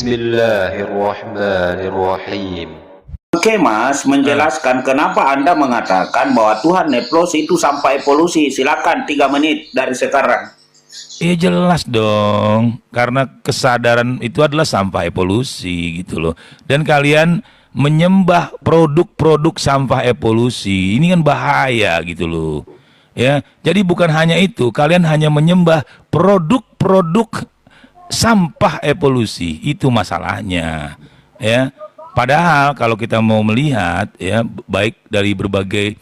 Bismillahirrahmanirrahim. Oke Mas, menjelaskan kenapa Anda mengatakan bahwa Tuhan Neplos itu sampai evolusi. Silakan 3 menit dari sekarang. Ya jelas dong, karena kesadaran itu adalah sampah evolusi gitu loh. Dan kalian menyembah produk-produk sampah evolusi, ini kan bahaya gitu loh. Ya, jadi bukan hanya itu, kalian hanya menyembah produk-produk sampah evolusi, itu masalahnya. Ya, padahal kalau kita mau melihat ya, baik dari berbagai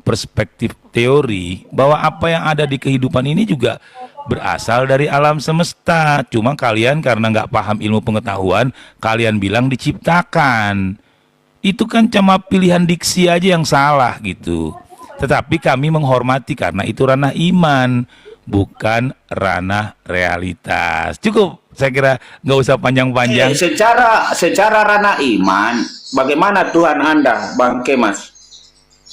perspektif teori, bahwa apa yang ada di kehidupan ini juga berasal dari alam semesta. Cuma kalian karena nggak paham ilmu pengetahuan, kalian bilang diciptakan. Itu kan cuma pilihan diksi aja yang salah gitu. Tetapi kami menghormati karena itu ranah iman, bukan ranah realitas. Cukup, saya kira nggak usah panjang-panjang. Secara ranah iman, bagaimana Tuhan Anda, Bang Kemas?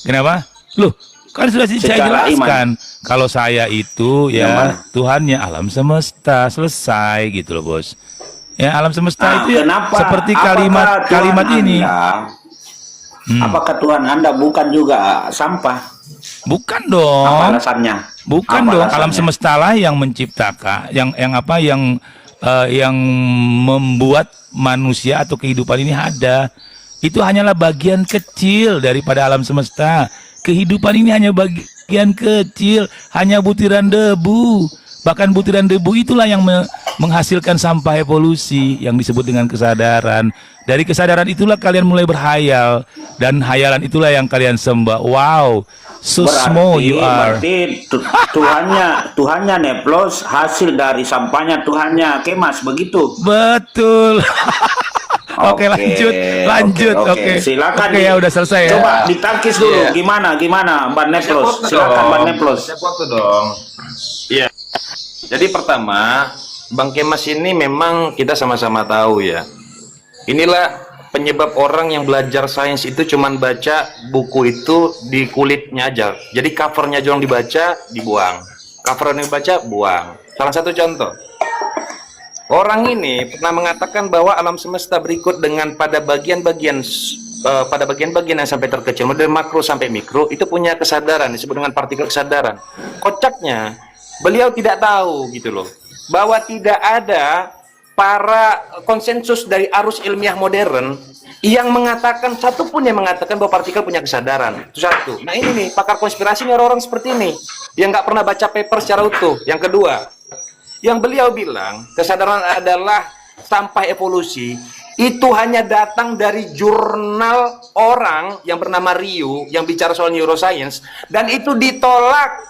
Kenapa? Loh, kan sudah saya jelaskan. Kalau saya itu ya Tuhannya alam semesta, selesai gitu loh bos. Ya alam semesta itu ya, seperti kalimat ini. Apakah Tuhan Anda bukan juga sampah? Bukan dong. Apa alasannya? Bukan apa dong. Alasannya? Alam semesta lah yang menciptakan, yang membuat manusia atau kehidupan ini ada. Itu hanyalah bagian kecil daripada alam semesta. Kehidupan ini hanya bagian kecil, hanya butiran debu. Bahkan butiran debu itulah yang menghasilkan sampah evolusi yang disebut dengan kesadaran. Dari kesadaran itulah kalian mulai berhayal, dan hayalan itulah yang kalian sembah. Wow, so small you are. Berarti Tuhannya Neplos hasil dari sampahnya Tuhannya Kemas, begitu? Betul. Oke, lanjut. Oke. Silakan. Oke, ya udah selesai ya. Coba ditangkis dulu. Gimana Bang Neplos? Silakan Bang Neplos. Saya foto dong. Iya. Jadi pertama, Bang Kemas ini memang kita sama-sama tahu ya. Inilah penyebab orang yang belajar sains itu cuman baca buku itu di kulitnya aja. Jadi covernya doang dibaca, dibuang. Covernya dibaca, buang. Salah satu contoh. Orang ini pernah mengatakan bahwa alam semesta berikut dengan pada bagian-bagian yang sampai terkecil, dari makro sampai mikro, itu punya kesadaran, disebut dengan partikel kesadaran. Kocaknya, beliau tidak tahu gitu loh, bahwa tidak ada para konsensus dari arus ilmiah modern yang mengatakan, satupun yang mengatakan bahwa partikel punya kesadaran. Itu satu. Nah ini nih, pakar konspirasi ini orang-orang seperti ini, yang nggak pernah baca paper secara utuh. Yang kedua, yang beliau bilang kesadaran adalah sampah evolusi, itu hanya datang dari jurnal orang yang bernama Ryu yang bicara soal neuroscience, dan itu ditolak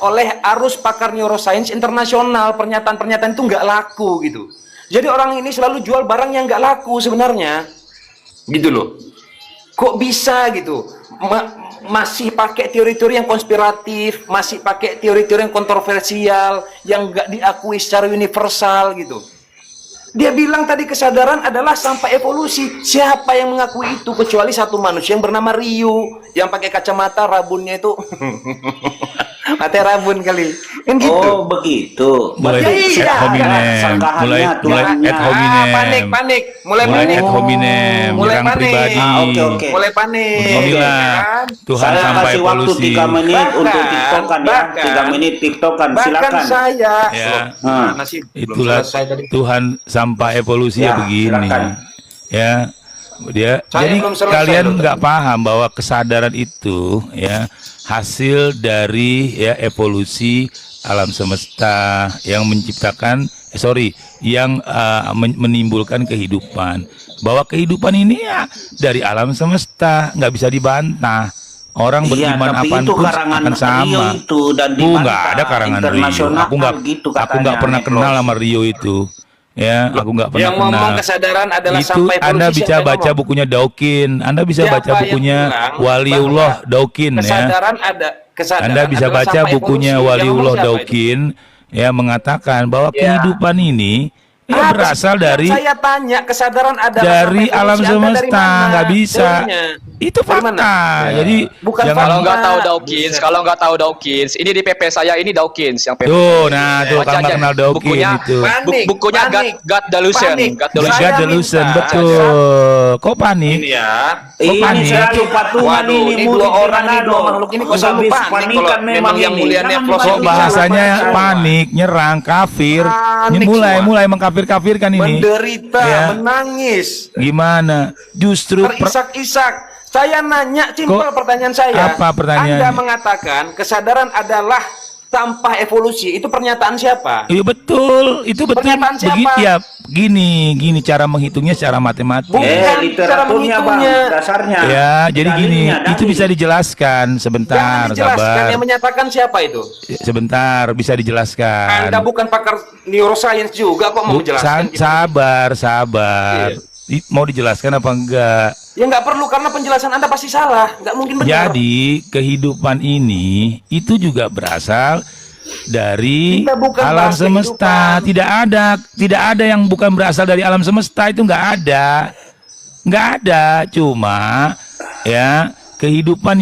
oleh arus pakar neuroscience internasional. Pernyataan-pernyataan itu nggak laku gitu. Jadi orang ini selalu jual barang yang nggak laku sebenarnya gitu loh. Kok bisa gitu masih pakai teori-teori yang konspiratif, masih pakai teori-teori yang kontroversial, yang nggak diakui secara universal gitu. Dia bilang tadi kesadaran adalah sampah evolusi. Siapa yang mengakui itu kecuali satu manusia yang bernama Ryu, yang pakai kacamata, rabunnya itu mata rabun kali. Kan gitu. Oh, begitu. Mulai ad hominem, mulai ad hominem. Panik, mulai ad hominem, mulai panik. pribadi. Oke. Mulai panik. Inilah Tuhan Saya sampai kasih waktu evolusi. 3 menit untuk tiktokan ya. 3 menit tiktokan, silakan. Bahkan saya Ya. Itulah Tuhan sampah evolusi ya begini. Silakan. Ya. Jadi kalian nggak paham bahwa kesadaran itu ya hasil dari ya evolusi alam semesta yang menciptakan yang menimbulkan kehidupan. Bahwa kehidupan ini ya dari alam semesta, nggak bisa dibantah. Orang beriman apapun akan sama. Nggak ada karangan Rio. Aku nggak pernah kenal sama Rio itu. Ya, aku nggak pernah kenal. Yang ngomong kesadaran adalah itu sampai Anda bisa baca bukunya Dawkins. Anda bisa baca bukunya Waliullah Dawkins ya. Anda bisa baca bukunya Waliullah Dawkins ya, mengatakan bahwa kehidupan ini ya berasal dari saya tanya, kesadaran adalah dari alam semesta, nggak bisa. Itu Dari mana? fakta. Jadi Bukan jangan Kalau nggak tahu Buset. Dawkins, kalau nggak tahu Dawkins, ini di PP saya ini Dawkins yang PP. tuh, nah tuh Baca kalau nggak aja kenal Dawkins bukunya. itu. Panik, Bukunya panik, God Delusion. panik. God Delusion. Saya God Delusion, minta- betul. Kok panik? Ini ya. Kok Ini panik? selalu patungan Waduh, ini ini murid dua orang dengan nih, dua Ado. makhluk ini kok selalu Habis panik panikan kalau memang memang yang ini. mulia Jangan Neflos Kok dipanik. bahasanya Semua. panik, nyerang, kafir, Panik mulai semua. mulai mengkafir-kafirkan ini. Menderita, Ya. menangis, Gimana? Justru terisak-isak. Saya nanya, simpel Kok- pertanyaan saya. apa pertanyaannya? Anda mengatakan kesadaran adalah tanpa evolusi. Itu pernyataan siapa? Iya betul, itu betul. Pernyataan siapa? Begitu ya, gini cara menghitungnya secara matematik. Bukan cara Literaturnya bang, menghitungnya. dasarnya. Ya, jadi gini, Dalilnya, itu dalil. bisa dijelaskan sebentar, Jangan dijelaskan, sabar. yang menyatakan siapa itu? Sebentar, bisa dijelaskan. Anda bukan pakar neuroscience juga kok mau menjelaskan. Sabar. Iya. Mau dijelaskan apa enggak? Ya nggak perlu, karena penjelasan Anda pasti salah. Nggak mungkin benar. Jadi kehidupan ini itu juga berasal dari Kita bukan alam bahas semesta. kehidupan. Tidak ada yang bukan berasal dari alam semesta, itu nggak ada. Cuma ya kehidupan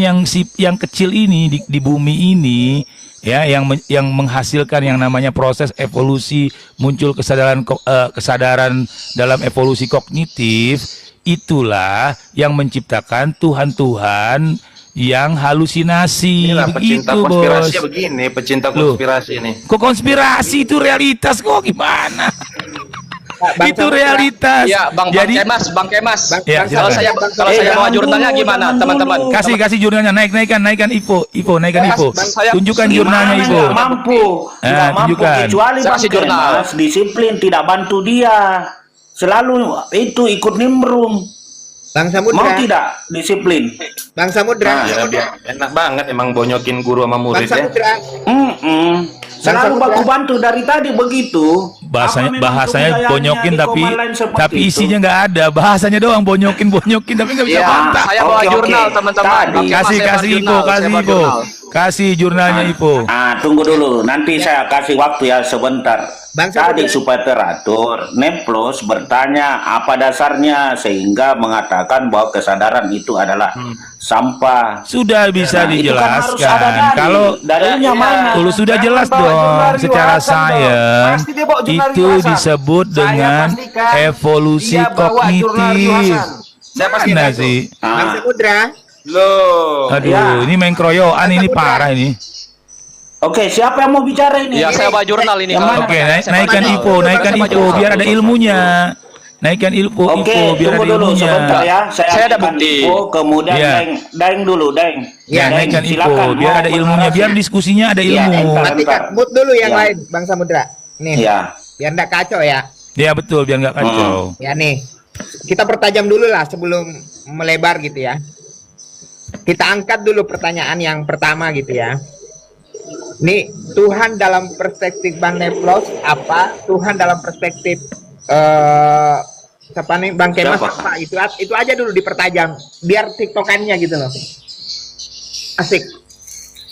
yang kecil ini di bumi ini ya yang menghasilkan yang namanya proses evolusi, muncul kesadaran dalam evolusi kognitif, itulah yang menciptakan Tuhan yang halusinasi. Inilah pecinta Begitu, konspirasi Bos. begini, pecinta Loh. konspirasi ini. Kok konspirasi itu realitas kok gimana? Itu realitas. Ya, Bang Jadi Kemas. Ya, Kalau silakan. saya bawa jurnalnya gimana, teman-teman? kasih jurnalnya, naikkan Ivo, naikkan Ivo. Saya- Tunjukkan jurnalnya Gimana Ivo. nggak mampu, nggak mampu tunjukkan. kecuali Saya Bang kasih jurnal. Kemas disiplin tidak bantu dia. Selalu itu ikut nimbrung. Bang Mau Samudra, tidak disiplin? Bang Samudra, Ya, enak banget emang bonyokin guru sama Bang murid ya. Samudra, Selalu baku bantu dari tadi begitu. Apa memang Bahasanya kebudayaannya bonyokin di tapi Komalan seperti itu? isinya nggak ada. Bahasanya doang bonyokin tapi nggak bisa Ya, bantah. saya bawa Oke, jurnal, oke. teman-teman. Tadi. Bang Kemas, Kasih saya bawa Ivo, jurnal, saya bawa jurnal. kasih jurnalnya Ivo. Tunggu dulu, nanti saya kasih waktu ya sebentar. Bang Tadi Samudra. supaya teratur, Neplos bertanya apa dasarnya sehingga mengatakan bahwa kesadaran itu adalah sampah. Sudah bisa Nah, itu kan harus ada dijelaskan. dalil. Kalau dalilnya mana? Kalau sudah Jangan jelas bawa dong jurnal secara riwasan dong. sains Pasti dia bawa jurnal itu riwasan. disebut Saya dengan pastikan evolusi dia bawa jurnal kognitif. riwasan. Saya pasti Mana tahu. sih? Bang Ah, Samudra, Loh. Aduh, Ya. ini main keroyokan ini parah ini. Oke, siapa yang mau bicara ini? Ya, saya bawa jurnal ini. Yang kalau- mana? Oke, saya naikkan bawa Ivo, jurnal. naikkan Saya bawa Ivo jurnal. biar ada ilmunya. Naikkan Ivo, Oke, biar tunggu ada dulu ilmunya. sebentar ya. Saya ada akan bukti. info, kemudian Iya. Daeng dulu, Daeng. Ya, Daeng, naikkan Ivo silakan. biar Mau ada ilmunya, mengarasi. biar diskusinya ada Iya, ilmu. entar. matikan mood dulu yang Ya. lain, Bang Samudra. Nih, Iya. biar nggak kacau ya. Ya betul, biar nggak kacau. Ya nih, kita pertajam dulu lah sebelum melebar gitu ya. Kita angkat dulu pertanyaan yang pertama gitu ya. Nih, Tuhan dalam perspektif Bang Neplos apa? Tuhan dalam perspektif siapa nih Bang Kemas Siapa? apa? Itu aja dulu dipertajam biar tiktokannya gitu loh. Asik.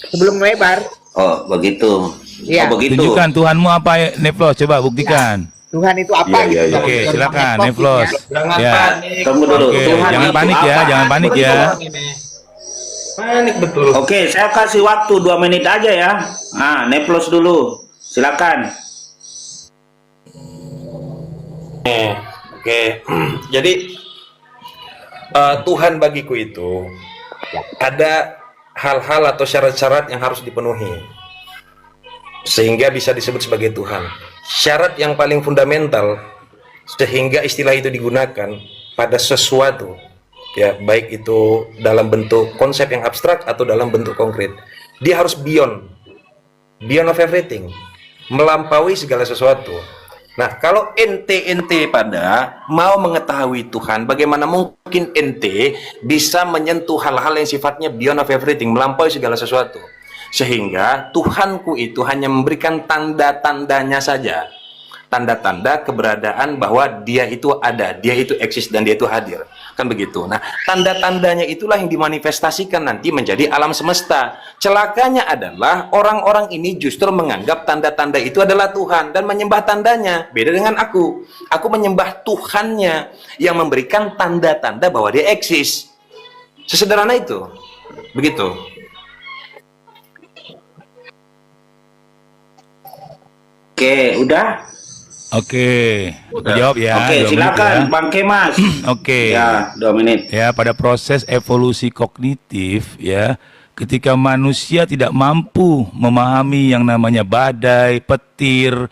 Sebelum melebar, Oh, begitu. Iya. Oh, begitu. Tunjukkan Tuhanmu apa ya, Neplos, coba buktikan. Tuhan itu apa Iya, gitu. iya, iya. Oke, Bang silakan Neplos Neplos. gitu ya. Jangan Ya. panik. Tunggu dulu. Oke, Tuhan jangan itu panik ya, apa? jangan panik ya. Panik betul. Oke, saya kasih waktu 2 menit aja ya. Neplos dulu. Silakan. Oke. Jadi Tuhan bagiku itu ada hal-hal atau syarat-syarat yang harus dipenuhi sehingga bisa disebut sebagai Tuhan. Syarat yang paling fundamental sehingga istilah itu digunakan pada sesuatu, ya, baik itu dalam bentuk konsep yang abstrak atau dalam bentuk konkret. Dia harus beyond of everything, melampaui segala sesuatu. Nah, kalau ente pada mau mengetahui Tuhan, bagaimana mungkin ente bisa menyentuh hal-hal yang sifatnya beyond of everything, melampaui segala sesuatu. Sehingga Tuhanku itu hanya memberikan tanda-tandanya saja. Tanda-tanda keberadaan bahwa dia itu ada, dia itu eksis, dan dia itu hadir. Kan begitu. Nah, tanda-tandanya itulah yang dimanifestasikan nanti menjadi alam semesta. Celakanya adalah orang-orang ini justru menganggap tanda-tanda itu adalah Tuhan dan menyembah tandanya. Beda dengan aku. Aku menyembah Tuhannya yang memberikan tanda-tanda bahwa dia eksis. Sesederhana itu. Begitu. Oke, udah. Oke, jawab ya. Oke, 2 menit silakan ya. Bang Kemas. Oke. Ya, 2 menit. Ya, pada proses evolusi kognitif ya, ketika manusia tidak mampu memahami yang namanya badai, petir,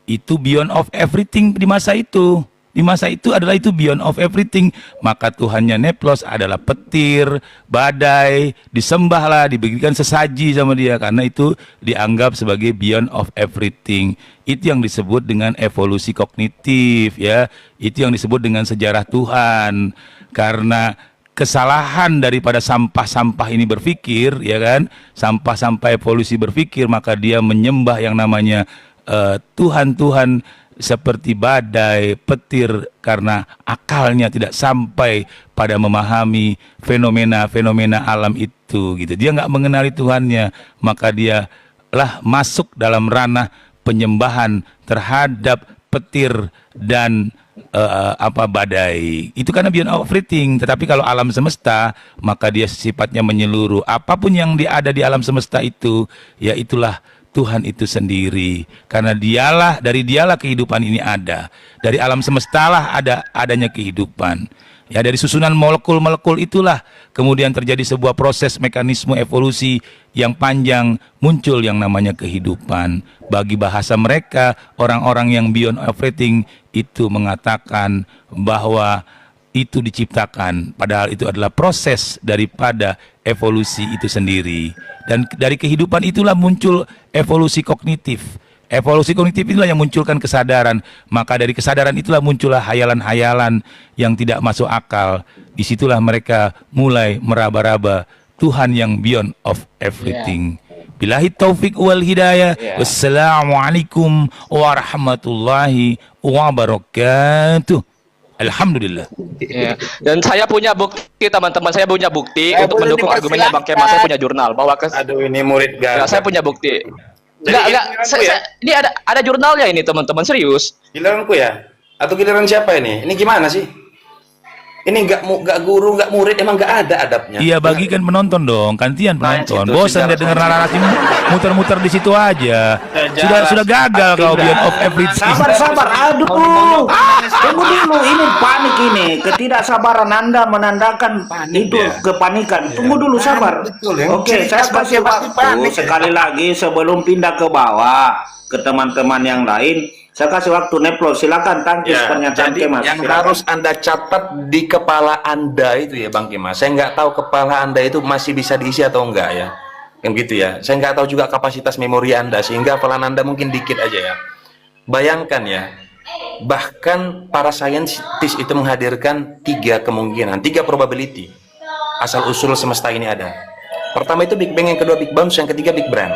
itu beyond of everything di masa itu. Di masa itu adalah itu beyond of everything. Maka Tuhannya Neplos adalah petir, badai, disembahlah, diberikan sesaji sama dia karena itu dianggap sebagai beyond of everything. Itu yang disebut dengan evolusi kognitif ya. Itu yang disebut dengan sejarah Tuhan. Karena kesalahan daripada sampah-sampah ini berpikir, ya kan? Sampah-sampah evolusi berpikir, maka dia menyembah yang namanya Tuhan-Tuhan seperti badai, petir, karena akalnya tidak sampai pada memahami fenomena-fenomena alam itu gitu. Dia nggak mengenali Tuhannya, maka dia lah masuk dalam ranah penyembahan terhadap petir dan badai. Itu karena beyond everything. Tetapi kalau alam semesta, maka dia sifatnya menyeluruh. Apapun yang ada di alam semesta itu, ya itulah Tuhan itu sendiri. Karena dari dialah kehidupan ini ada. Dari alam semestalah adanya kehidupan. Ya, dari susunan molekul-molekul itulah kemudian terjadi sebuah proses mekanisme evolusi yang panjang, muncul yang namanya kehidupan. Bagi bahasa mereka, orang-orang yang beyond everything itu mengatakan bahwa itu diciptakan, padahal itu adalah proses daripada evolusi itu sendiri. Dan dari kehidupan itulah muncul evolusi kognitif. Evolusi kognitif itulah yang munculkan kesadaran. Maka dari kesadaran itulah muncullah hayalan-hayalan yang tidak masuk akal. Disitulah mereka mulai meraba-raba Tuhan yang beyond of everything. Billahi taufik wal hidayah. Wassalamualaikum warahmatullahi wabarakatuh. Alhamdulillah. Ya. Dan saya punya bukti, teman-teman. Saya punya bukti untuk boleh mendukung argumennya Bang Kemas. Saya punya jurnal. Aduh, ini murid Ya, saya punya bukti. Jadi Enggak. Ini ada jurnalnya ini, teman-teman, serius. Giliranku ya? Atau giliran siapa ini? Ini gimana sih? Ini nggak guru, nggak murid, emang nggak ada adabnya. Iya, bagikan penonton dong, gantian penonton. itu Bosan dia dengar narasi muter-muter di situ aja. Sudah gagal kau beyond of everything. Sabar. Aduh. Tunggu dulu, ini panik ini. Ketidaksabaran Anda menandakan itu kepanikan. Tunggu dulu, sabar. Betul, ya. Oke, saya kasih waktu sekali lagi sebelum pindah ke bawah ke teman-teman yang lain. Saya kasih waktu Neplos, silakan tangkis pernyataan jadi Kemas. yang Silakan. harus Anda catat di kepala Anda itu ya Bang Kemas. Saya nggak tahu kepala Anda itu masih bisa diisi atau enggak ya. Kan gitu ya. Saya nggak tahu juga kapasitas memori Anda, sehingga hafalan Anda mungkin dikit aja ya. Bayangkan ya, bahkan para saintis itu menghadirkan 3 kemungkinan, 3 probability asal usul semesta ini ada. Pertama itu Big Bang, yang kedua Big Bounce, yang ketiga Big Bang.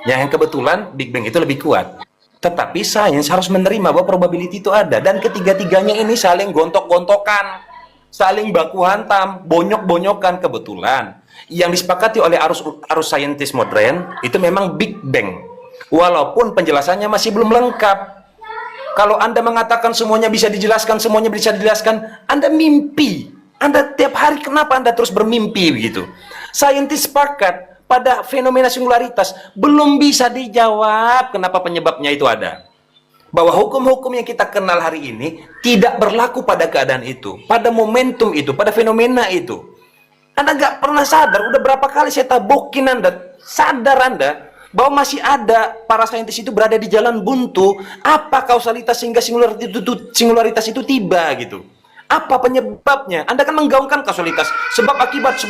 Ya, yang kebetulan Big Bang itu lebih kuat. Tetapi sains harus menerima bahwa probability itu ada, dan ketiga-tiganya ini saling gontok-gontokan, saling baku hantam, bonyok-bonyokan. Kebetulan yang disepakati oleh arus saintis modern itu memang Big Bang, walaupun penjelasannya masih belum lengkap. Kalau Anda mengatakan semuanya bisa dijelaskan, Anda mimpi. Anda tiap hari kenapa Anda terus bermimpi begitu? Saintis sepakat pada fenomena singularitas belum bisa dijawab kenapa penyebabnya itu ada. Bahwa hukum-hukum yang kita kenal hari ini tidak berlaku pada keadaan itu, pada momentum itu, pada fenomena itu. Anda nggak pernah sadar, udah berapa kali saya tabokin Anda, sadar Anda bahwa masih ada para saintis itu berada di jalan buntu. Apa kausalitas sehingga singularitas itu tiba gitu? Apa penyebabnya? Anda kan menggaungkan kausalitas, sebab akibat.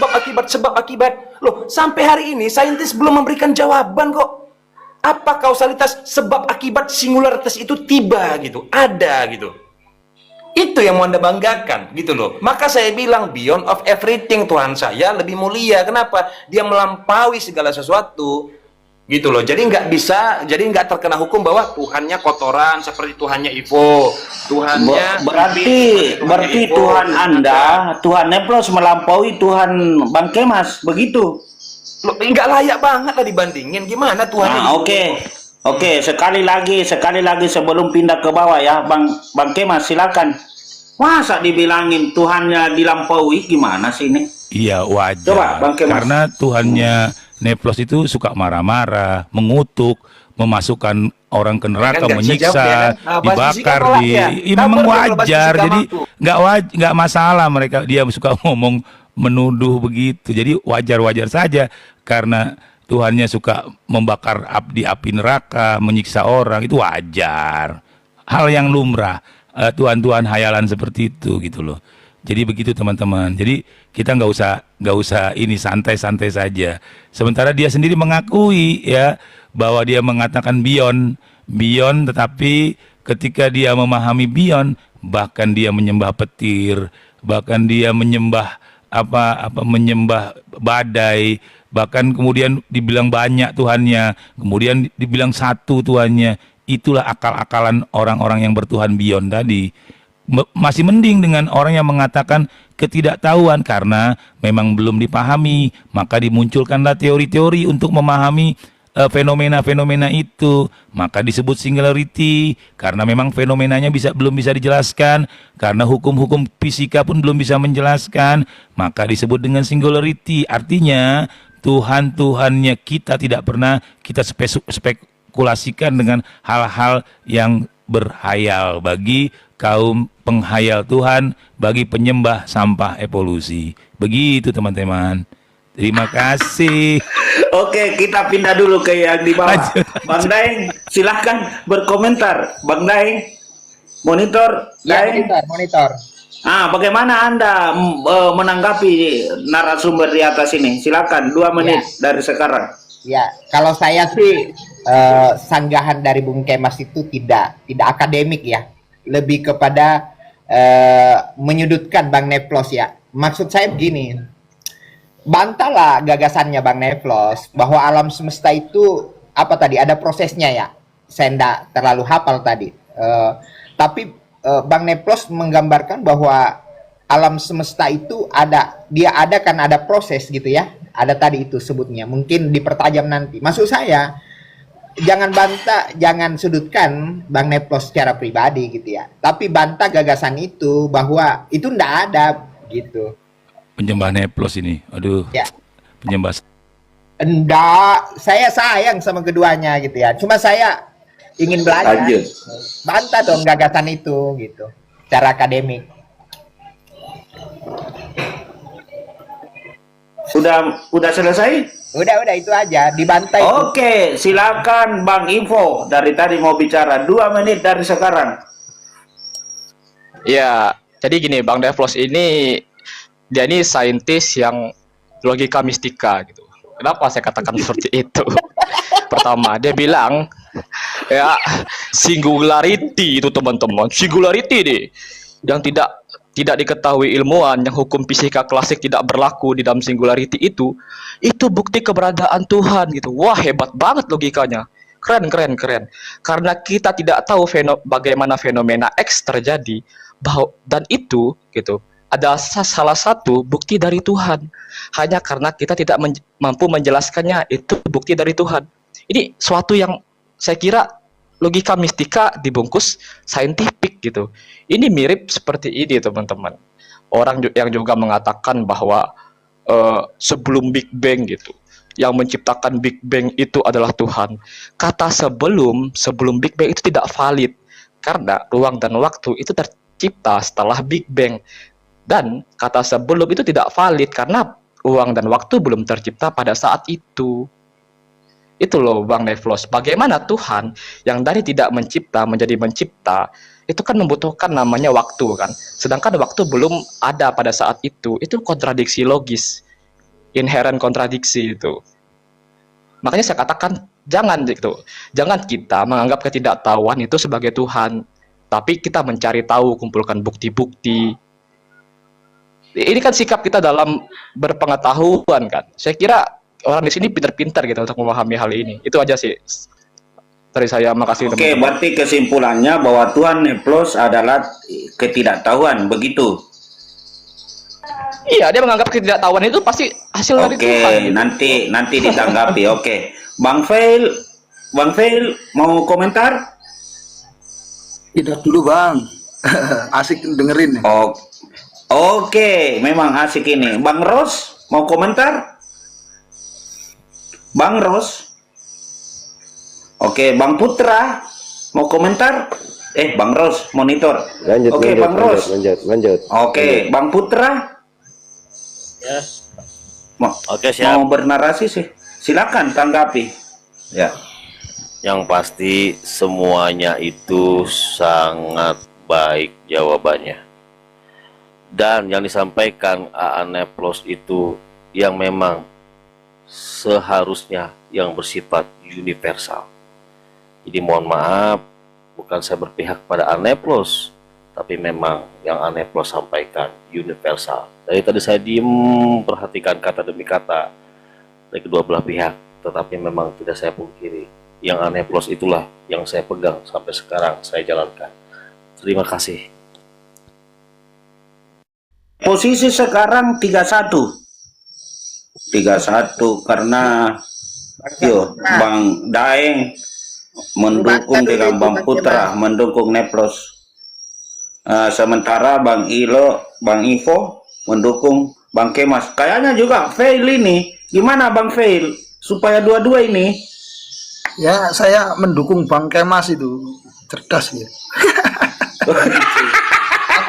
Loh, sampai hari ini saintis belum memberikan jawaban kok. Apa kausalitas sebab akibat singularitas itu tiba gitu? Ada gitu. Itu yang mau Anda banggakan gitu loh. Maka saya bilang beyond of everything, Tuhan saya lebih mulia. Kenapa? Dia melampaui segala sesuatu. Gitu loh, jadi nggak terkena hukum bahwa Tuhannya kotoran seperti Tuhannya Ivo, Tuhannya berarti Tuhan Anda, Tuhan Neplos melampaui Tuhan Bang Kemas, begitu? Loh, nggak layak banget lah dibandingin, gimana Tuhannya? Oke, sekali lagi sebelum pindah ke bawah ya, Bang Kemas, silakan. Masa dibilangin Tuhannya dilampaui, gimana sih ini? Iya wajar. Coba, Bang Kemas. Karena Tuhannya Neplos itu suka marah-marah, mengutuk, memasukkan orang ke neraka, Kan nggak bisa menyiksa, jawab ya, kan? Nah, bahasa dibakar fisika di. nolak ya? Ini Kabur memang dong kalau bahasa wajar. fisika Jadi mampu. nggak masalah mereka dia suka ngomong menuduh begitu. Jadi wajar-wajar saja karena Tuhannya suka membakar di api neraka, menyiksa orang, itu wajar. Hal yang lumrah. Tuhan-tuhan hayalan seperti itu gitu loh. Jadi begitu teman-teman. Jadi kita nggak usah ini santai-santai saja. Sementara dia sendiri mengakui ya bahwa dia mengatakan beyond, tetapi ketika dia memahami beyond, bahkan dia menyembah petir, bahkan dia menyembah menyembah badai, bahkan kemudian dibilang banyak Tuhannya, kemudian dibilang satu Tuhannya. Itulah akal-akalan orang-orang yang bertuhan beyond tadi. Masih mending dengan orang yang mengatakan ketidaktahuan karena memang belum dipahami, maka dimunculkanlah teori-teori untuk memahami fenomena-fenomena itu, maka disebut singularity karena memang fenomenanya belum bisa dijelaskan, karena hukum-hukum fisika pun belum bisa menjelaskan, maka disebut dengan singularity. Artinya Tuhan-Tuhannya kita tidak pernah kita spekulasikan dengan hal-hal yang berhayal bagi kaum penghayal Tuhan, bagi penyembah sampah evolusi. Begitu teman-teman. Terima kasih. Oke, kita pindah dulu ke yang di bawah. Bang Daeng, silahkan berkomentar. Bang Daeng, monitor. Ya, Daeng. monitor. Bagaimana Anda menanggapi narasumber di atas ini? Silakan, 2 menit dari sekarang. Ya, kalau saya sih sanggahan dari Bung Kemas itu tidak akademik ya, lebih kepada menyudutkan Bang Neplos ya. Maksud saya begini, bantahlah gagasannya Bang Neplos bahwa alam semesta itu apa tadi ada prosesnya ya. Saya tidak terlalu hafal tadi, tapi Bang Neplos menggambarkan bahwa alam semesta itu ada kan ada proses gitu ya. Ada tadi itu sebutnya, mungkin dipertajam nanti. Maksud saya, jangan bantah, jangan sudutkan Bang Neplos secara pribadi gitu ya. Tapi bantah gagasan itu bahwa itu ndak ada gitu. Penyembah Neplos ini, aduh. Ya. Penyembah. Enggak, saya sayang sama keduanya gitu ya. Cuma saya ingin belajar. Lanjut. Bantah dong gagasan itu gitu, secara akademik. Udah selesai? Udah itu aja, dibantai. Oke, silakan Bang Info. Dari tadi mau bicara 2 menit dari sekarang. Ya, jadi gini, Bang Devlos ini dia ini saintis yang logika mistika gitu. Kenapa saya katakan seperti itu? Pertama, dia bilang ya singularity itu teman-teman, singularity deh yang tidak diketahui ilmuwan, yang hukum fisika klasik tidak berlaku di dalam singularity itu bukti keberadaan Tuhan gitu. Wah, hebat banget logikanya. Keren. Karena kita tidak tahu bagaimana fenomena X terjadi, dan itu gitu adalah salah satu bukti dari Tuhan. Hanya karena kita tidak mampu menjelaskannya, itu bukti dari Tuhan. Ini suatu yang saya kira logika mistika dibungkus saintifik gitu. Ini mirip seperti ini teman-teman. Orang yang juga mengatakan bahwa sebelum Big Bang gitu, yang menciptakan Big Bang itu adalah Tuhan. Kata sebelum Big Bang itu tidak valid karena ruang dan waktu itu tercipta setelah Big Bang. Dan kata sebelum itu tidak valid karena ruang dan waktu belum tercipta pada saat itu. Itu loh Bang Nevlos, bagaimana Tuhan yang dari tidak mencipta menjadi mencipta, itu kan membutuhkan namanya waktu kan. Sedangkan waktu belum ada pada saat itu kontradiksi logis, inherent kontradiksi itu. Makanya saya katakan jangan kita menganggap ketidaktahuan itu sebagai Tuhan, tapi kita mencari tahu, kumpulkan bukti-bukti. Ini kan sikap kita dalam berpengetahuan kan. Saya kira orang di sini pintar-pintar gitu untuk memahami hal ini. Itu aja sih dari saya. Makasih Oke, teman-teman. berarti kesimpulannya bahwa Tuhan Neplos adalah ketidaktahuan, begitu. Iya, dia menganggap ketidaktahuan itu pasti hasil dari Tuhan. Oke, Gitu. nanti ditanggapi. Oke. Bang Fail mau komentar? Tidak dulu Bang. Asik dengerin nih. Oh, oke, memang asik ini. Bang Ros, mau komentar? Bang Ros. Oke, Bang Putra, mau komentar? Bang Ros, monitor. Lanjut, Oke, lanjut, Bang Ros. lanjut. Oke, Bang Putra. Ya. Oke, siap. Mau bernarasi sih. Silakan tanggapi. Ya. Yang pasti semuanya itu sangat baik jawabannya. Dan yang disampaikan Aaneplos itu yang memang seharusnya yang bersifat universal. Jadi mohon maaf, bukan saya berpihak pada Aaneplos, tapi memang yang Aaneplos sampaikan universal. Dari tadi saya diem perhatikan kata demi kata dari kedua belah pihak, tetapi memang tidak saya pungkiri, yang Aaneplos itulah yang saya pegang sampai sekarang saya jalankan. Terima kasih. Posisi sekarang 3-1. 3-1 karena Bang Daeng mendukung dengan Bang Putra mendukung Neplos. Sementara Bang Ilo, Bang Ivo mendukung Bang Kemas. Kayaknya juga fail ini. Gimana Bang fail? Supaya dua-dua ini. Ya, saya mendukung Bang Kemas itu. Cerdas ya.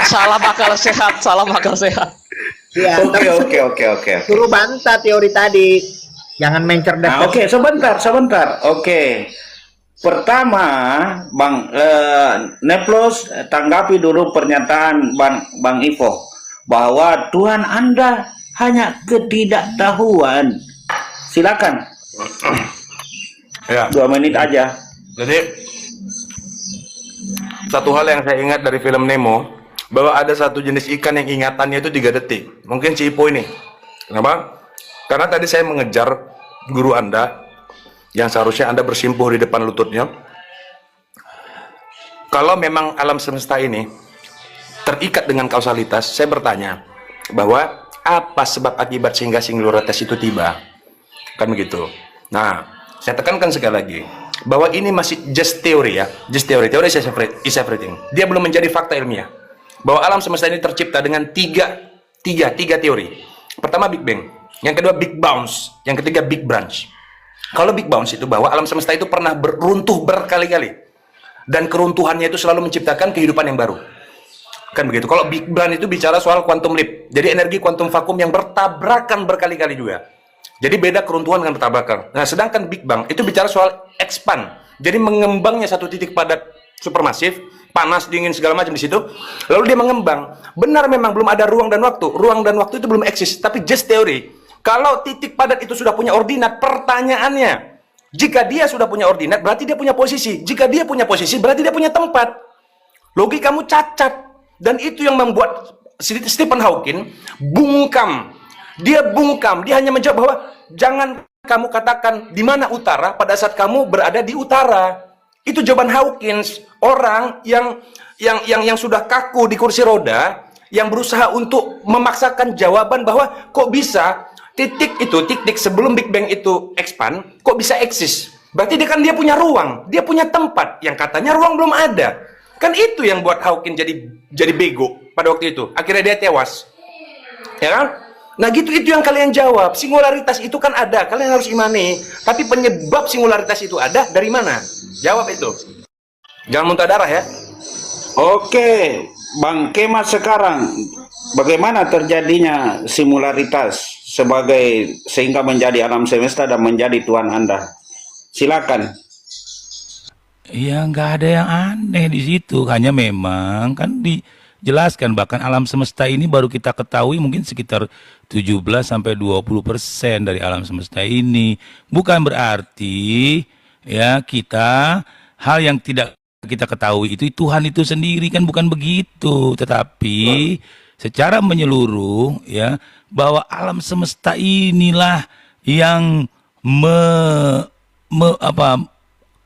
Salam akal sehat, salam akal sehat. Ya, Oke. suruh bantah teori tadi. Jangan main cerdas. Nah, oke, sebentar. Oke. Pertama, Bang Neplos tanggapi dulu pernyataan Bang Ivo bahwa Tuhan Anda hanya ketidaktahuan. Silakan. Ya. 2 menit aja. Jadi satu hal yang saya ingat dari film Nemo, bahwa ada satu jenis ikan yang ingatannya itu 3 detik. Mungkin si Ipo ini. Kenapa? Karena tadi saya mengejar guru Anda yang seharusnya Anda bersimpuh di depan lututnya. Kalau memang alam semesta ini terikat dengan kausalitas, saya bertanya bahwa apa sebab akibat sehingga singularitas itu tiba? Kan begitu. Nah, saya tekankan sekali lagi bahwa ini masih just teori ya. Just teori. Teori is everything. Dia belum menjadi fakta ilmiah. Bahwa alam semesta ini tercipta dengan tiga teori. Pertama Big Bang, yang kedua Big Bounce, yang ketiga Big Branch. Kalau Big Bounce itu bahwa alam semesta itu pernah beruntuh berkali-kali, dan keruntuhannya itu selalu menciptakan kehidupan yang baru. Kan begitu. Kalau Big Bang itu bicara soal quantum leap, jadi energi kuantum vakum yang bertabrakan berkali-kali juga. Jadi beda keruntuhan dengan bertabrakan. Nah, sedangkan Big Bang itu bicara soal expand, jadi mengembangnya satu titik padat supermasif, panas, dingin, segala macam di situ. Lalu dia mengembang. Benar memang belum ada ruang dan waktu. Ruang dan waktu itu belum eksis, tapi just teori. Kalau titik padat itu sudah punya ordinat, pertanyaannya, jika dia sudah punya ordinat, berarti dia punya posisi. Jika dia punya posisi, berarti dia punya tempat. Logikamu cacat. Dan itu yang membuat Stephen Hawking bungkam. Dia bungkam. Dia hanya menjawab bahwa jangan kamu katakan di mana utara pada saat kamu berada di utara. Itu jawaban Hawkins, orang yang sudah kaku di kursi roda, yang berusaha untuk memaksakan jawaban bahwa kok bisa titik sebelum Big Bang itu expand, kok bisa eksis? Berarti dia punya ruang, dia punya tempat yang katanya ruang belum ada. Kan itu yang buat Hawkins jadi bego pada waktu itu. Akhirnya dia tewas. Ya kan? Nah gitu, itu yang kalian jawab. Singularitas itu kan ada, kalian harus imani. Tapi penyebab singularitas itu ada dari mana? Jawab itu. Jangan muntah darah ya. Oke, Bang Kemas sekarang bagaimana terjadinya simularitas sehingga menjadi alam semesta dan menjadi Tuhan Anda? Silakan. Ya nggak ada yang aneh di situ, hanya memang kan dijelaskan bahkan alam semesta ini baru kita ketahui mungkin sekitar 17-20% dari alam semesta ini. Bukan berarti ya hal yang tidak kita ketahui itu Tuhan itu sendiri, kan bukan begitu, tetapi secara menyeluruh ya bahwa alam semesta inilah yang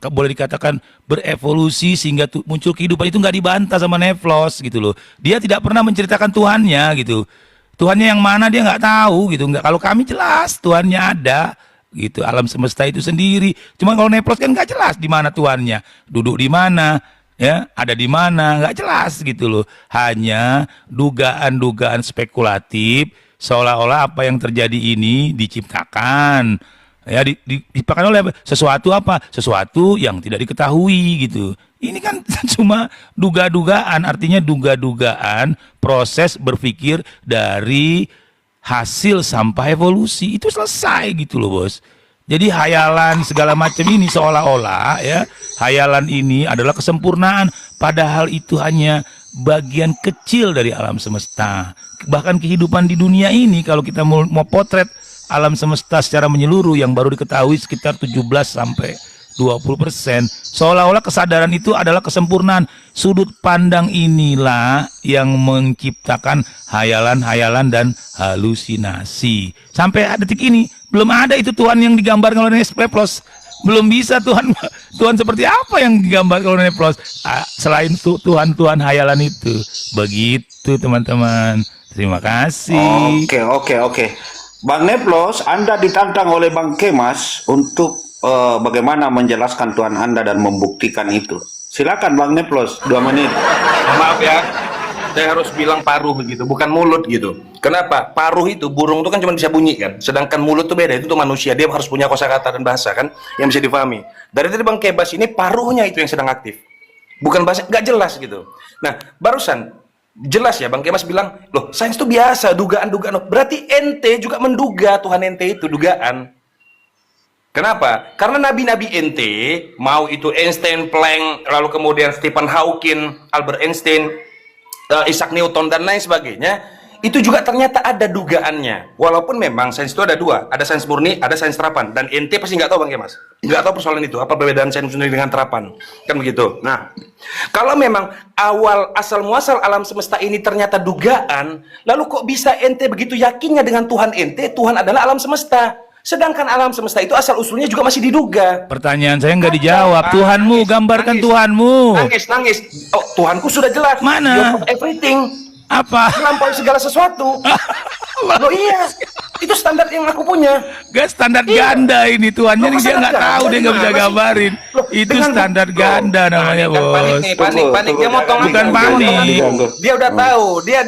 boleh dikatakan berevolusi sehingga muncul kehidupan. Itu nggak dibantah sama Neplos gitu loh. Dia tidak pernah menceritakan Tuhannya gitu. Tuhannya yang mana dia nggak tahu gitu. Nggak, kalau kami jelas Tuhannya ada gitu. Alam semesta itu sendiri. Cuma kalau Neplos kan nggak jelas di mana Tuhannya, duduk di mana, ya ada di mana, nggak jelas gitu loh. Hanya dugaan-dugaan spekulatif seolah-olah apa yang terjadi ini diciptakan, ya diciptakan oleh sesuatu apa, sesuatu yang tidak diketahui gitu. Ini kan cuma duga-dugaan, artinya duga-dugaan proses berpikir dari hasil sampah evolusi itu selesai gitu loh bos. Jadi hayalan segala macam ini seolah-olah ya hayalan ini adalah kesempurnaan, padahal itu hanya bagian kecil dari alam semesta. Bahkan kehidupan di dunia ini kalau kita mau potret alam semesta secara menyeluruh yang baru diketahui sekitar 17 sampai 20%, seolah-olah kesadaran itu adalah kesempurnaan. Sudut pandang inilah yang menciptakan hayalan-hayalan dan halusinasi. Sampai detik ini belum ada itu Tuhan yang digambarkan oleh Neplos. Belum bisa Tuhan seperti apa yang digambarkan oleh Neplos selain Tuhan hayalan itu. Begitu teman-teman. Terima kasih. Oke. Bang Neplos, Anda ditantang oleh Bang Kemas untuk bagaimana menjelaskan Tuhan Anda dan membuktikan itu. Silakan Bang Neplos, 2 menit. Maaf ya, saya harus bilang paruh gitu, bukan mulut gitu. Kenapa? Paruh itu, burung itu kan cuma bisa bunyi kan, sedangkan mulut itu beda, itu tuh manusia, dia harus punya kosakata dan bahasa kan, yang bisa dipahami. Dari tadi Bang Kebas ini paruhnya itu yang sedang aktif, bukan bahasa, nggak jelas gitu. Nah, barusan jelas ya Bang Kemas bilang, loh sains itu biasa, dugaan-dugaan, berarti ente juga menduga Tuhan ente itu dugaan. Kenapa? Karena nabi-nabi ente, mau itu Einstein, Planck, lalu kemudian Stephen Hawking, Albert Einstein, Isaac Newton dan lain sebagainya, itu juga ternyata ada dugaannya. Walaupun memang sains itu ada 2, ada sains murni, ada sains terapan. Dan ente pasti nggak tahu Bang Kemas, nggak tahu persoalan itu, apa perbedaan sains murni dengan terapan, kan begitu. Nah, kalau memang awal asal muasal alam semesta ini ternyata dugaan, lalu kok bisa ente begitu yakinnya dengan Tuhan ente, Tuhan adalah alam semesta? Sedangkan alam semesta itu asal usulnya juga masih diduga. Pertanyaan saya nggak dijawab. Tuhanmu, gambarkan nangis, Tuhanmu. Nangis. Oh, Tuhanku sudah jelas. Mana? Beyond everything. Apa? Melampaui segala sesuatu. Loh iya, itu standar yang aku punya. Gak standar ganda ini Tuhannya Loh, nih dia nggak tahu, dia nggak bisa gimana sih? gambarin. Loh, Itu dengan- standar ganda namanya Panik, bos. panik nih, panik. Dia motong Bukan lagi. panik. Dia udah tahu, dia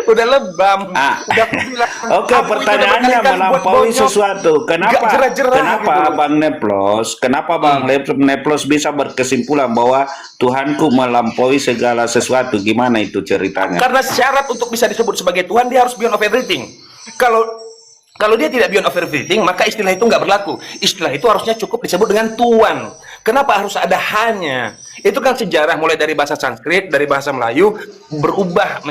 udah lebam. Udah bilang, Oke, aku itu udah pertanyaannya berkali-kali buat melampaui bonyok. sesuatu. Kenapa? Nggak jerah-jerah Kenapa gitu loh. Bang Neplos? Kenapa Bang Neplos bisa berkesimpulan bahwa Tuhanku melampaui segala sesuatu? Gimana itu ceritanya? Karena syarat untuk bisa disebut sebagai Tuhan, dia harus beyond of everything. Kalau dia tidak beyond of everything, maka istilah itu nggak berlaku. Istilah itu harusnya cukup disebut dengan Tuhan. Kenapa harus ada hanya? Itu kan sejarah mulai dari bahasa Sanskrit, dari bahasa Melayu, berubah,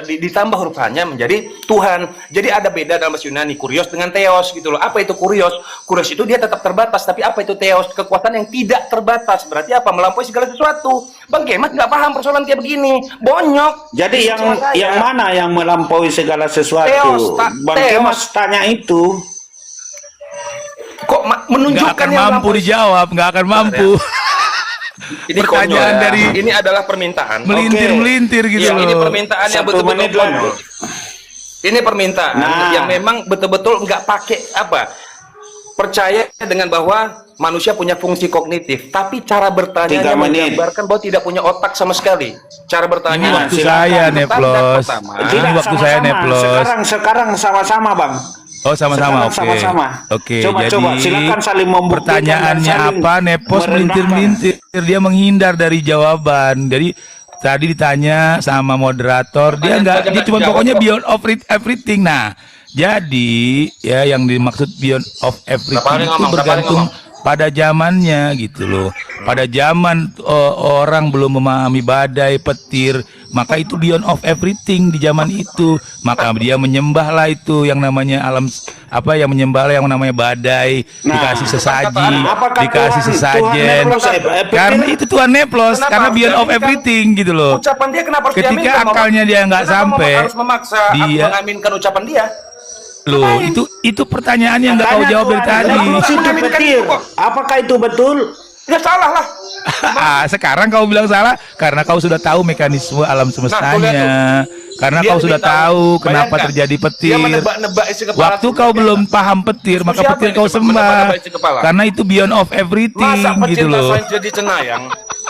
ditambah huruf hanya menjadi Tuhan. Jadi ada beda dalam bahasa Yunani, kurios dengan theos gitu loh. Apa itu kurios? Kurios itu dia tetap terbatas, tapi apa itu theos? Kekuatan yang tidak terbatas. Berarti apa? Melampaui segala sesuatu. Bang Kemas nggak paham persoalan kayak begini. Bonyok. Jadi yang mana yang melampaui segala sesuatu? Theos, Bang theos. Kemas tanya itu. Kok Nggak menunjukkan akan yang mampu melampaui? dijawab, nggak akan mampu. Ini Pertanyaan konyol ya. dari- ini adalah permintaan. Melintir-melintir gitu Iya, ini loh. permintaan yang 1 betul-betul menit lagi. konyol. Ini permintaan Nah. yang memang betul-betul nggak pakai apa? Percaya dengan bahwa manusia punya fungsi kognitif, tapi cara 3 bertanya menit. menggambarkan bahwa tidak punya otak sama sekali. Cara bertanya. Ini waktu silakan. saya Standar Neplos. pertama. Ini Tidak, waktu saya sama-sama. Neplos. Sekarang sama-sama Bang. Oh sama-sama, Sekarang oke. sama-sama. Oke, Coba, jadi silakan saling membuktikan dan pertanyaannya saling apa? Nepos merendahkan. melintir-melintir, dia menghindar dari jawaban. Jadi tadi ditanya sama moderator, dia Pertanyaan nggak, saja dia nggak cuma dijawab pokoknya kok. beyond of everything. Nah, jadi ya yang dimaksud beyond of everything Berapa kali itu ngomong, berapa kali bergantung ngomong? pada zamannya gitu loh. Pada zaman orang belum memahami badai, petir, maka itu beyond of everything di zaman itu. Maka dia menyembahlah itu yang namanya alam apa yang menyembahlah yang namanya badai, Nah, dikasih sesaji, apakah dikasih Tuhan sesajen. Neplos, Karena itu Tuhan Neplos, Kenapa karena harus beyond of diaminkan? everything gitu loh. Ucapan dia kenapa harus Ketika diaminkan, Mama? akalnya dia nggak Kenapa Mama sampai, harus memaksa aku dia- mengaminkan ucapan dia. Loh, itu pertanyaan yang nggak kau Tanya jawab dari Tuhan tadi. Neplos itu Mengaminkan petir. itu kok. Apakah itu betul? Ya salah lah. Sekarang kau bilang salah karena kau sudah tahu mekanisme alam semestanya. Karena Dia kau sudah lebih tahu. tahu kenapa Bayangkan, terjadi dia petir. menebak-nebak isi kepala Waktu tuh. kau belum paham petir, maka Siapa petir yang kau menebak-nebak sembah. isi kepala? Karena itu beyond of everything Masa gitu pecinta loh. sains jadi cenayang?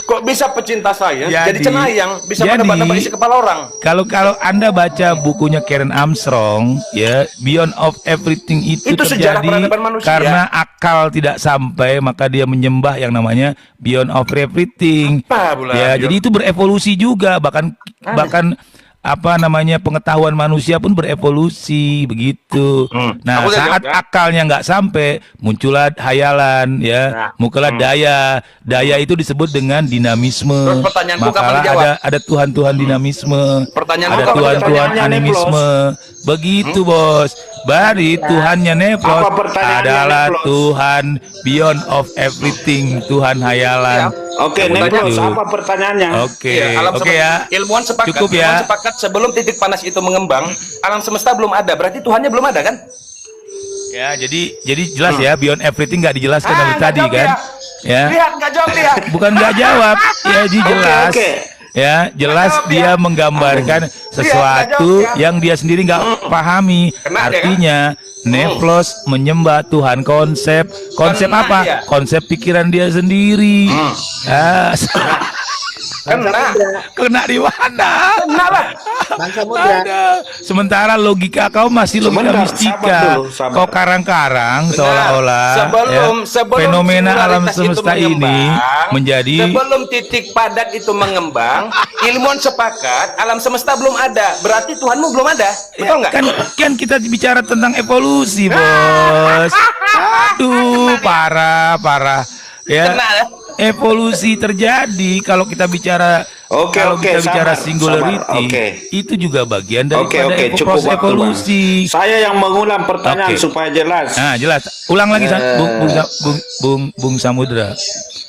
Kok bisa pecinta sains jadi Jadi- cenayang, bisa jadi- menebak-nebak isi kepala orang? Kalau Anda baca bukunya Karen Armstrong, ya, Beyond of Everything itu Itu sejarah terjadi peradaban manusia. karena akal tidak sampai, maka dia menyembah yang namanya Beyond of Everything. Apa pula, Ya, Beyond? jadi itu berevolusi juga, bahkan apa namanya pengetahuan manusia pun berevolusi begitu. Nah, Aku udah saat jawab, ya. akalnya nggak sampai, muncullah hayalan, ya, Nah, muncullah daya. Daya itu disebut dengan dinamisme. Terus pertanyaanku kapan Makalah dijawab? ada Tuhan-Tuhan dinamisme, Pertanyaanku ada kapan Tuhan-Tuhan pertanyaannya, animisme. Begitu, Bos. Bari Tuhannya Neplos Apa pertanyaannya, adalah Neplos? Tuhan beyond of everything, Tuhan hayalan. Oke, Neplos, Begitu. apa pertanyaannya? Oke, Iya, alam oke semesta- ya. Ilmuwan sepakat, Cukup ilmuwan ya. sepakat sebelum titik panas itu mengembang, alam semesta belum ada. Berarti Tuhannya belum ada kan? Ya, jadi jelas ya, beyond everything nggak dijelaskan dari nggak tadi jawab kan? Ya. Lihat, nggak jawab dia. Bukan nggak jawab, ya jadi jelas. oke. Ya, jelas jawab dia dia. menggambarkan nggak sesuatu jawab dia. yang dia sendiri nggak pahami. Kena dia, kan? Artinya Neplos menyembah Tuhan konsep Kena apa? dia. Konsep pikiran dia sendiri. Ah, Kena. kena di mana? Kena lah. Bang Samudra. Ada. Sementara logika kau masih logika Sebentar, mistika. sabar dulu, sabar. Kau karang-karang Benar. seolah-olah sebelum fenomena alam singularitas itu semesta ini mengembang, menjadi sebelum titik padat itu mengembang, ilmuwan sepakat alam semesta belum ada. Berarti Tuhanmu belum ada. Betul nggak? kan kita bicara tentang evolusi, Bos. Aduh, parah ya. Kena ya. Evolusi terjadi kalau kita bicara Oke, kalau oke, kita bicara sabar, singularity, sabar, oke. itu juga bagian Oke, daripada cukup proses waktu, Bang. evolusi. Saya yang mengulang pertanyaan Oke. supaya jelas. Nah, jelas. Ulang lagi, Bung Samudra.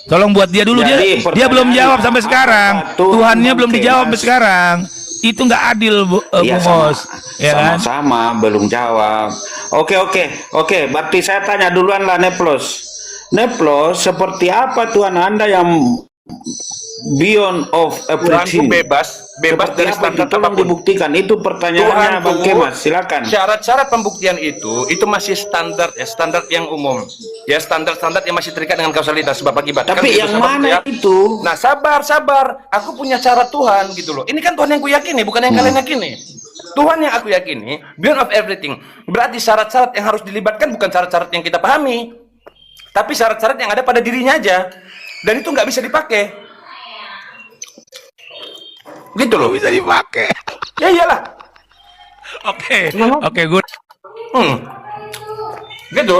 Tolong buat dia dulu, Jadi, dia belum pertanyaan jawab sampai sekarang. apa Tuhan Tuhannya belum Bangke, dijawab Mas? sampai sekarang. Itu nggak adil, Iya, Bung Bos. Ya kan? sama-sama belum jawab. Oke. Berarti saya tanya duluan lah, Neplos. Neplos, seperti apa Tuhan Anda yang beyond of Tuhanku everything? bebas Seperti dari apa itu? standar Tolong apapun. dibuktikan. Itu pertanyaannya, Bang Kemas. Silakan. Syarat-syarat pembuktian itu masih standar ya, standar yang umum. Ya, standar-standar yang masih terikat dengan kausalitas sebab akibat. Kan Tapi gitu, yang sahabat mana ya. itu? Nah, sabar. Aku punya cara Tuhan gitu loh. Ini kan Tuhan yang aku yakini, bukan yang kalian yakini. Tuhan yang aku yakini, beyond of everything. Berarti syarat-syarat yang harus dilibatkan bukan syarat-syarat yang kita pahami, tapi syarat-syarat yang ada pada dirinya aja. Dan itu nggak bisa dipakai. Gitu loh. Bisa dipakai. Ya iyalah. Oke, good. Gitu.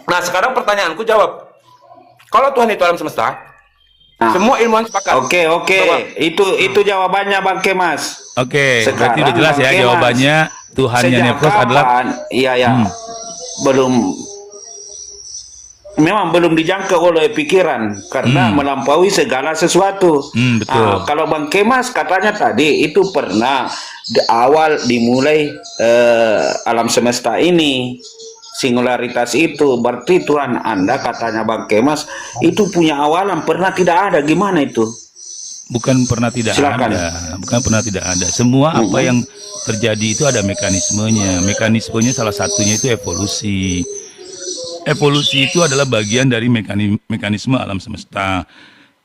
Nah, sekarang pertanyaanku jawab. Kalau Tuhan itu alam semesta, Nah. semua ilmuwan sepakat. Oke. Bahwa Itu jawabannya, Bang Kemas. Oke, Sekarang, berarti udah jelas ya Bang Kemas, jawabannya. Tuhannya Sejak Neplos adalah kapan? Iya. Memang belum dijangkau oleh pikiran karena melampaui segala sesuatu. betul. Nah, kalau Bang Kemas katanya tadi itu pernah di awal dimulai alam semesta ini, singularitas itu, berarti Tuhan Anda katanya Bang Kemas itu punya awalan pernah tidak ada, gimana itu? bukan pernah tidak Silakan. ada, bukan pernah tidak ada. Semua apa yang terjadi itu ada mekanismenya. Mekanismenya salah satunya itu evolusi. Evolusi itu adalah bagian dari mekanisme alam semesta.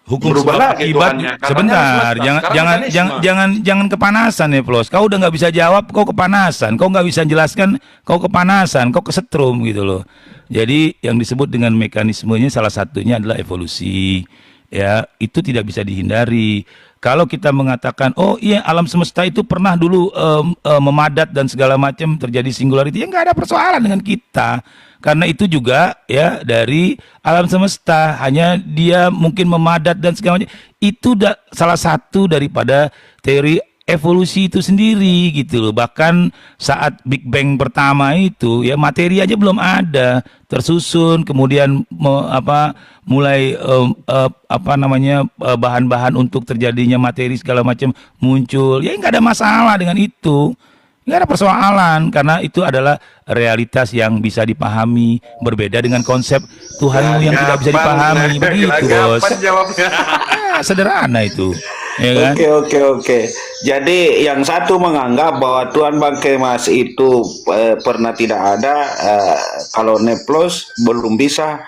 Hukum Berubah sebab lagi akibat. Tuhannya. Katanya Sebentar, semesta, jangan sekarang jangan mekanisme. jangan kepanasan ya, Plos. Kau udah nggak bisa jawab, kau kepanasan. Kau nggak bisa jelaskan, kau kepanasan, kau kesetrum gitu loh. Jadi yang disebut dengan mekanismenya salah satunya adalah evolusi. Ya, itu tidak bisa dihindari. Kalau kita mengatakan, oh iya alam semesta itu pernah dulu memadat dan segala macam terjadi singularity, ya nggak ada persoalan dengan kita. Karena itu juga ya dari alam semesta, hanya dia mungkin memadat dan segala macam. Itu salah satu daripada teori evolusi itu sendiri gitu loh. Bahkan saat Big Bang pertama itu ya materi aja belum ada, tersusun kemudian mulai bahan-bahan untuk terjadinya materi segala macam muncul. Ya nggak ada masalah dengan itu. Nggak ada persoalan karena itu adalah realitas yang bisa dipahami, berbeda dengan konsep Tuhanmu yang tidak bisa dipahami. Begitu, Bos. Jawabnya. Sederhana itu. Ya kan? Oke. Jadi yang satu menganggap bahwa Tuhan Bang Kemas itu pernah tidak ada, kalau Neplos belum bisa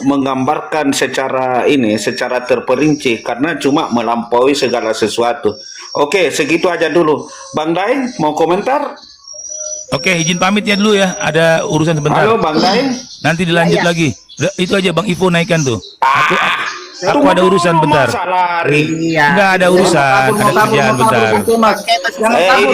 menggambarkan secara terperinci karena cuma melampaui segala sesuatu. Oke, segitu aja dulu. Bang Daeng mau komentar? Oke, izin pamit ya dulu ya. Ada urusan sebentar. Halo Bang Daeng. Nanti dilanjut lagi. Udah, itu aja Bang Ivo naikkan tuh. Aku ada urusan bentar. Iya. Enggak ada urusan, ada kerjaan bentar.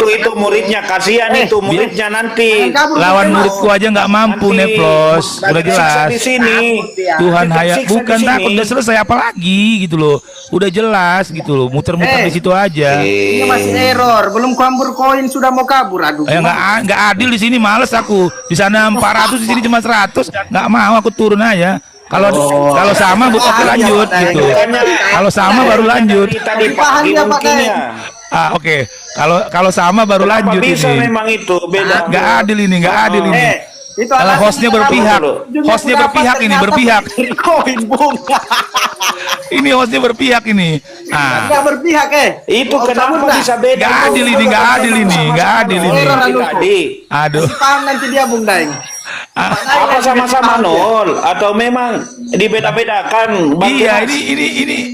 Itu muridnya, kasihan itu muridnya nanti. Lawan muridku aja nggak mampu Neplos. Udah jelas. Di sini. Tuhan haya Tersiksa bukan di sini. takut, udah selesai apa lagi gitu loh. Udah jelas gitu loh, muter-muter di situ aja. Ini masih error, belum kabur koin sudah mau kabur. Aduh. Nggak adil di sini, males aku. Di sana 400, di sini cuma 100. Nggak mau, aku turun aja. Kalau sama bukan lanjut gitu. Kalau sama baru lanjut. Tadi pagi mungkin ya. Oke. Kalau sama baru lanjut Bisa ini. memang itu beda. Nggak adil ini, nggak adil ini. Itu Kalau hostnya berpihak, hostnya berpihak ini, berpihak. Koin bung. Ini hostnya berpihak ini. Nggak berpihak Itu kenapa bisa beda? Nggak adil ini, nggak adil ini, nggak adil ini. Tadi. Aduh. Paham nanti dia Bung Daeng. Apa sama-sama nol atau memang dibeda-bedakan? Bang Iya, Kemas?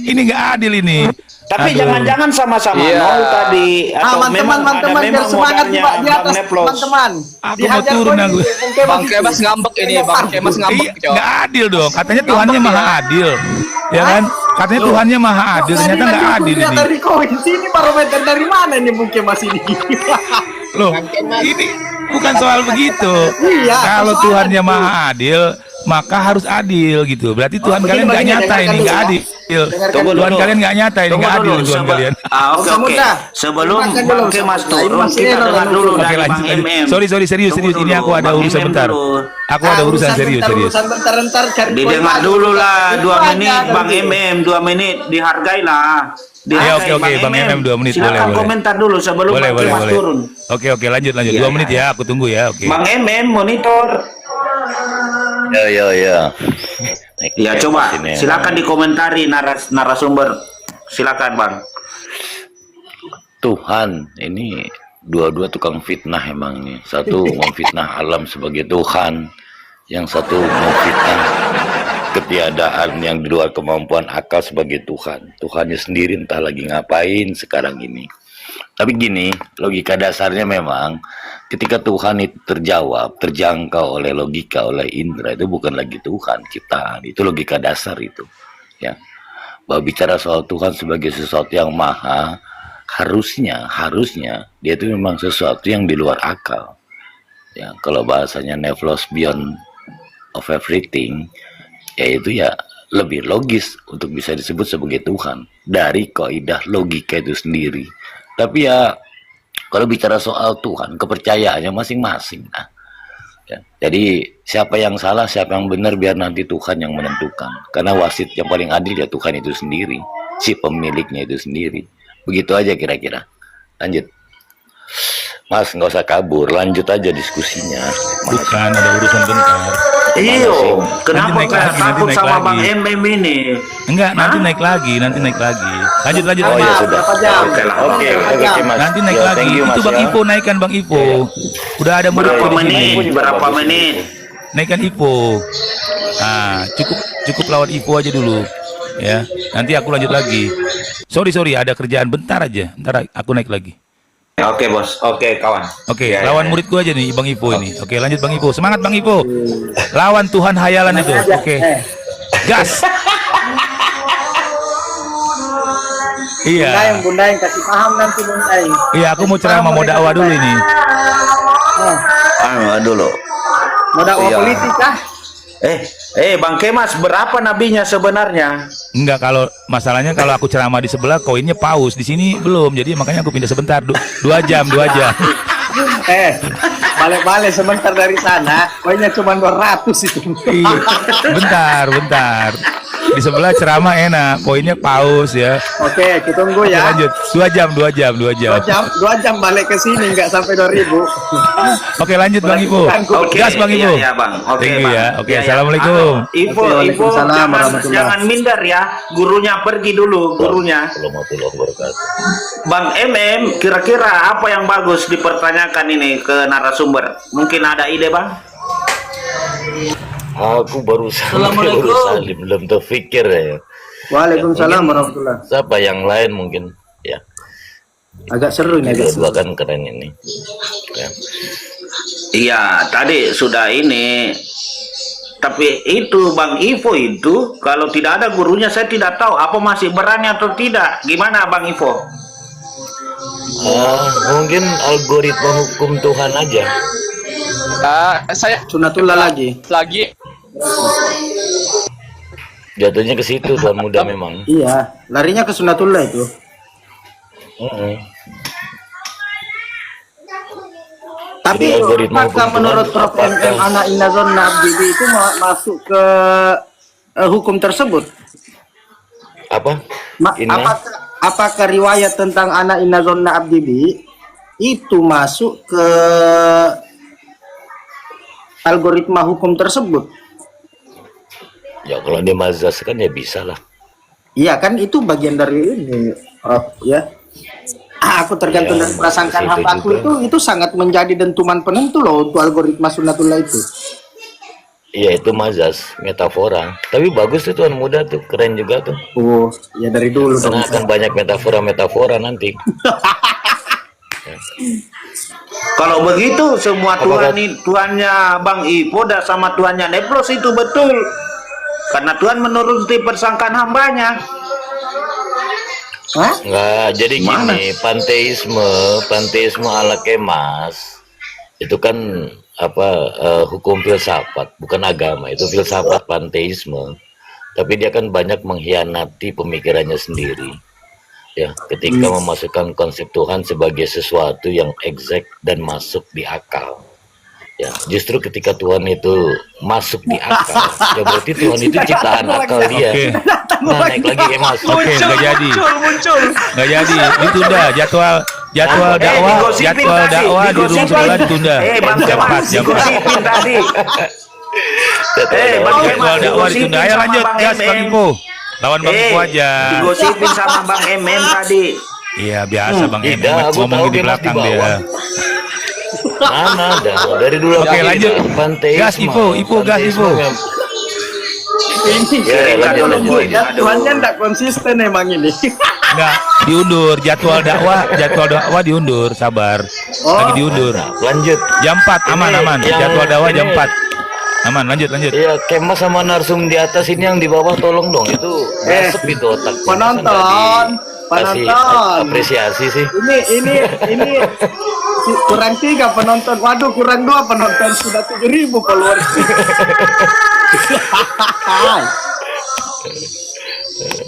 ini nggak adil ini. Tapi Aduh. jangan-jangan sama-sama Iya. nol tadi atau memang ada teman-teman biar memang semangat modalnya Pak di Bang atas Neplos. teman-teman. Aku mau Dihajar turun koin, aku. Bang Kemas ngambek ini, Bang Kemas ngambek, Iya, Cok. nggak adil dong. Katanya Tuhannya maha adil, ya kan? Katanya Tuhannya maha adil, ternyata nggak adil ini. Dari koin sini barometer dari mana ini Bung Kemas ini? Loh, ini bukan soal begitu. Iya. Kalau Tuhannya maha adil, maka harus adil gitu. Berarti Tuhan kalian nggak nyata ini, nggak adil. Tunggu Tuhan dulu. kalian nggak nyata ini, nggak adil Tuhan kalian. Oke. Sebelum Bang Kemas turun, kita dengar dulu Oke, dari Bang lanjut, lanjut. MM. Sorry, serius. Tunggu Ini dulu, aku ada Bang urusan MM bentar. dulu. Aku ada urusan serius. Bentar cari koin Didengar lagi. dulu lah, 2 Itu menit aja Bang nanti. MM, 2 menit dihargailah. Iya, oke, Bang MM 2 menit, Silakan boleh. komentar dulu sebelum Boleh, Bang Kemas turun. Oke, lanjut. 2 menit ya, aku tunggu ya. Oke. Bang MM monitor. Ya. Ya coba silakan dikomentari narasumber. Silakan Bang. Tuhan ini dua-dua tukang fitnah emang nih. Satu memfitnah alam sebagai Tuhan, yang satu memfitnah ketiadaan yang di luar kemampuan akal sebagai Tuhan. Tuhannya sendiri entah lagi ngapain sekarang ini. Tapi gini, logika dasarnya memang ketika Tuhan itu terjangkau oleh logika, oleh indera, itu bukan lagi Tuhan, ciptaan. Itu logika dasar itu. Ya. Bahwa bicara soal Tuhan sebagai sesuatu yang maha, harusnya dia itu memang sesuatu yang di luar akal. Ya, kalau bahasanya Neplos beyond of everything, yaitu ya lebih logis untuk bisa disebut sebagai Tuhan dari kaidah logika itu sendiri. Tapi ya kalau bicara soal Tuhan, kepercayaannya masing-masing. Nah, ya. Jadi siapa yang salah, siapa yang benar, biar nanti Tuhan yang menentukan. Karena wasit yang paling adil ya Tuhan itu sendiri, si pemiliknya itu sendiri. Begitu aja kira-kira. Lanjut. Mas, nggak usah kabur, lanjut aja diskusinya. Mas. Bukan, ada urusan bentar. Iyo, kenapa naik kayak lagi, takut naik sama lagi. Bang MM ini? Enggak, nanti naik lagi. Lanjut. Oh ya sudah. Berapa jam? Oke, Mas. Nanti naik Ya, lagi. thank you, Itu Mas, Bang ya. Ivo naikkan Bang Ivo. Udah ada murid Berapa di sini. menit? Berapa menit? Naikkan Ivo. Nah, cukup lawan Ivo aja dulu. Ya, nanti aku lanjut lagi. Sorry, ada kerjaan bentar aja. Ntar aku naik lagi. Oke bos, oke kawan. Oke, Ya, lawan muridku aja nih Bang Ivo ini. Oke, lanjut Bang Ivo. Semangat Bang Ivo. Lawan Tuhan hayalan itu. Oke. Gas. Iya. Bung Daeng kasih paham nanti Bung Daeng. Iya, aku mau ceramah, mau dakwah dulu ini. Dulu. Mau dakwah Iya. politik kah? Bang Kemas, berapa nabinya sebenarnya? Enggak, kalau masalahnya kalau aku ceramah di sebelah koinnya paus, di sini belum. Jadi makanya aku pindah sebentar, 2 jam. Balik-balik sebentar dari sana, koinnya cuma 200 itu. Iya. Bentar. Di sebelah ceramah enak, poinnya paus ya. Oke, kita tunggu Oke, ya. lanjut. 2 jam. 2 jam balik ke sini nggak sampai 2000. Oke, lanjut Bang Ivo. Oke, Gas Bang Ivo. Iya, Bang. Oke, Thank you Bang. ya. Oke, Iya, assalamualaikum. Ivo, Waalaikumsalam warahmatullahi. jangan minder ya. Gurunya pergi dulu, gurunya. Warahmatullahi wabarakatuh. Bang MM, kira-kira apa yang bagus dipertanyakan ini ke narasumber? Mungkin ada ide, Bang? Aku baru sampai baru salim, belum terpikir ya. Waalaikumsalam warahmatullah. Siapa yang lain mungkin? Ya, Agak seru ini, agak seru. dua kan keren ini. Ya. Iya, tadi sudah ini. Tapi itu Bang Ivo itu kalau tidak ada gurunya saya tidak tahu apa masih berani atau tidak. Gimana Bang Ivo? Mungkin algoritma hukum Tuhan aja. Saya Sunatullah lagi. Jatuhnya ke situ Tuhan muda memang. Iya, larinya ke sunatullah itu. Mm-mm. Tapi Jadi algoritma apakah hukum menurut Tuhan, Prof. MM anak inazonna abdibi itu masuk ke hukum tersebut? Apa? Apakah riwayat tentang anak inazonna abdibi itu masuk ke algoritma hukum tersebut? Ya kalau dia mazas kan ya bisa lah. Iya kan itu bagian dari ini, Prof, ya. Aku tergantung Ya, dari prasangkaan situ hambaku juga. itu sangat menjadi dentuman penentu loh untuk algoritma sunatullah itu. Iya itu mazas, metafora. Tapi bagus tuh Tuhan muda tuh, keren juga tuh. Oh, ya dari dulu dong. Karena akan banyak metafora nanti. Kalau begitu semua Tuhan Tuhannya Bang Ivo dan sama Tuhannya Neplos itu betul. Karena Tuhan menuruti persangkaan hambanya. Hah? Enggak, jadi Mana? gini, panteisme ala Kemas itu kan hukum filsafat, bukan agama, itu filsafat panteisme. Tapi dia kan banyak mengkhianati pemikirannya sendiri. Ya, ketika memasukkan konsep Tuhan sebagai sesuatu yang exact dan masuk di akal. Ya, justru ketika Tuhan itu masuk di akal, ya berarti Tuhan itu ciptaan akal dia. Oke. Nah, naik lagi Kemas. Oke, nggak jadi. Nggak jadi. Ditunda jadwal dakwah, digosipin jadwal tadi, dakwah di room digosipin. sebelah ditunda. Bang Jam 4, Kemas, jam 4. digosipin tadi. Jadwal Bang dakwah Jadwal Kemas, dakwah digosipin ditunda. Ayo sama lanjut, Bang gas Bang MM. Ipo. Lawan Bang Ipo aja. Digosipin sama Bang MM tadi. Iya, biasa Bang Tidak, MM aku ngomong tahu di Kemas belakang di dia. bawah. Mana dah dari dulu Oke, aku lanjut. bilang, panteisme. Gas, Ipo, gas, Ipo. Ya, lanjut. Tuhannya enggak konsisten emang ini. Enggak, diundur jadwal dakwah diundur, sabar. Lagi diundur. Lanjut. Jam 4 aman. yang- Jadwal dakwah jam ini- 4. Aman, lanjut. Iya, Kemas sama narsum di atas ini yang di bawah tolong dong, itu gasep itu otak. Penonton. Apresiasi sih. Ini kurang 3 penonton. Waduh, kurang 2 penonton, sudah 7.000 followers.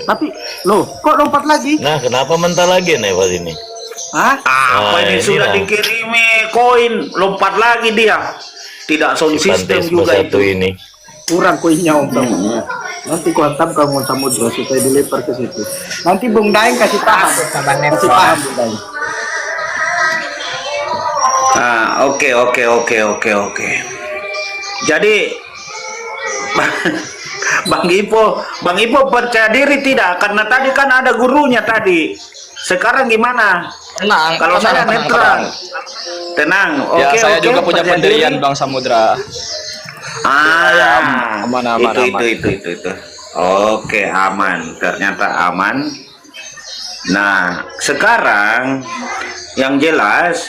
Tapi loh, kok lompat lagi? Nah, kenapa mental lagi nih pas ini? Hah? Apa ini ini sudah lah. dikirimi koin, lompat lagi dia. Tidak sound Si system panteisme juga satu itu. ini. Kurang koinnya Om Bang. Nanti ku hantam kamu samudra supaya dilempar ke situ. Nanti Bung Daeng kasih paham. Sabar Kasih Neplos. paham Bung Daeng. Oke. Jadi Bang Ipo percaya diri tidak? Karena tadi kan ada gurunya tadi. Sekarang gimana? Tenang. Kalau saya netral. Tenang. Ya, Oke, saya juga punya percaya pendirian diri. Bang Samudra. Aman. Itu. Oke, aman. Ternyata aman. Nah, sekarang yang jelas,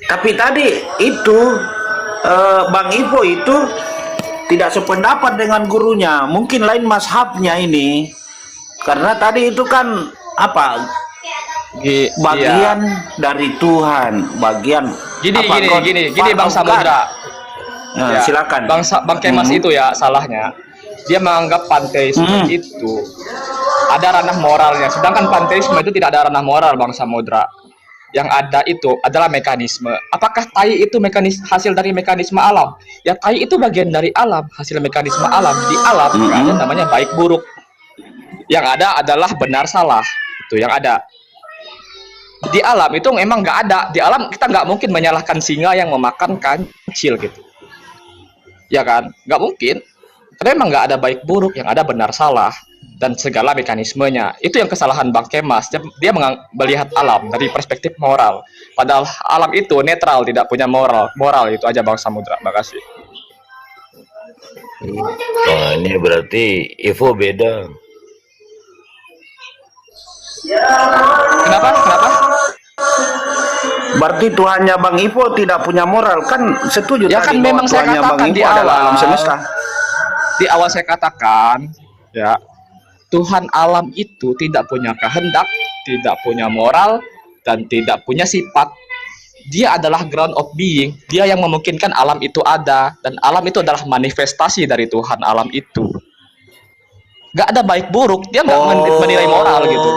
tapi tadi itu Bang Ivo itu tidak sependapat dengan gurunya. Mungkin lain mazhabnya ini. Karena tadi itu kan apa? Bagian dari Tuhan, bagian Gini apa, God, gini part Bang of Samudra. God. Nah, Ya, silakan. Bang Kemas itu ya salahnya. Dia menganggap panteisme itu ada ranah moralnya, sedangkan panteisme itu tidak ada ranah moral, Bang Samudra. Yang ada itu adalah mekanisme. Apakah tai itu hasil dari mekanisme alam? Ya tai itu bagian dari alam, hasil mekanisme alam. Di alam nggak ada namanya baik buruk. Yang ada adalah benar salah. Itu yang ada. Di alam itu memang nggak ada. Di alam kita nggak mungkin menyalahkan singa yang memakan kancil gitu. Ya kan? Nggak mungkin. Karena memang nggak ada baik buruk, yang ada benar salah dan segala mekanismenya. Itu yang kesalahan Bang Kemas. Dia melihat alam dari perspektif moral. Padahal alam itu netral, tidak punya moral. Moral itu aja Bang Samudra. Makasih. Nah, ini berarti Ivo beda. Kenapa? Kenapa? Berarti Tuhannya Bang Ivo tidak punya moral, kan setuju Ya kan tadi bahwa memang saya Tuhannya Bang katakan di Ivo adalah awal. alam semesta. Di awal saya katakan, ya, Tuhan alam itu tidak punya kehendak, tidak punya moral, dan tidak punya sifat. Dia adalah ground of being. Dia yang memungkinkan alam itu ada, dan alam itu adalah manifestasi dari Tuhan alam itu. Gak ada baik buruk, dia nggak menilai moral gitu.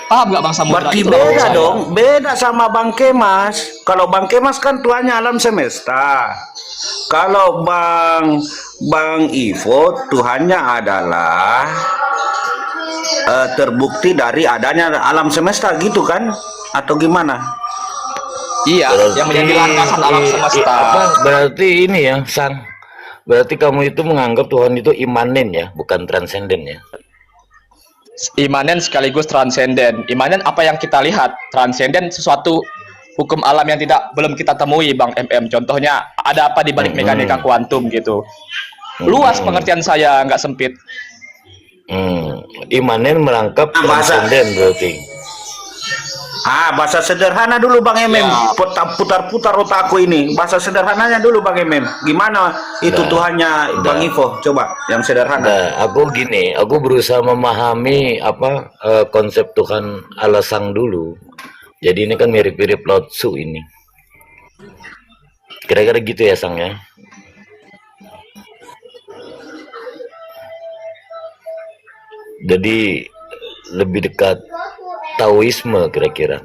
Paham nggak Bang Samudra? Berarti Itu maksud beda saya. dong, beda sama Bang Kemas. Kalau Bang Kemas kan Tuhannya alam semesta. Kalau Bang Ivo Tuhannya adalah terbukti dari adanya alam semesta gitu kan? Atau gimana? Iya, yang menjadi landasan alam semesta. Berarti ini ya, Sang. Berarti kamu itu menganggap Tuhan itu imanen ya, bukan transenden ya. Imanen sekaligus transenden. Imanen apa yang kita lihat, transenden sesuatu hukum alam yang belum kita temui, Bang MM. Contohnya ada apa di balik mekanika kuantum gitu. Luas pengertian saya, nggak sempit. Imanen merangkap Bahasa. transenden berarti. Bahasa sederhana dulu Bang MM. Ya. Putar-putar otakku ini. Bahasa sederhananya dulu Bang MM. Gimana itu Tuhannya Bang Ivo? Coba yang sederhana. Nah, aku gini, aku berusaha memahami konsep Tuhan Allah Sang dulu. Jadi ini kan mirip-mirip Lao Tzu ini. Kira-kira gitu ya Sang ya. Jadi lebih dekat Taoisme kira-kira.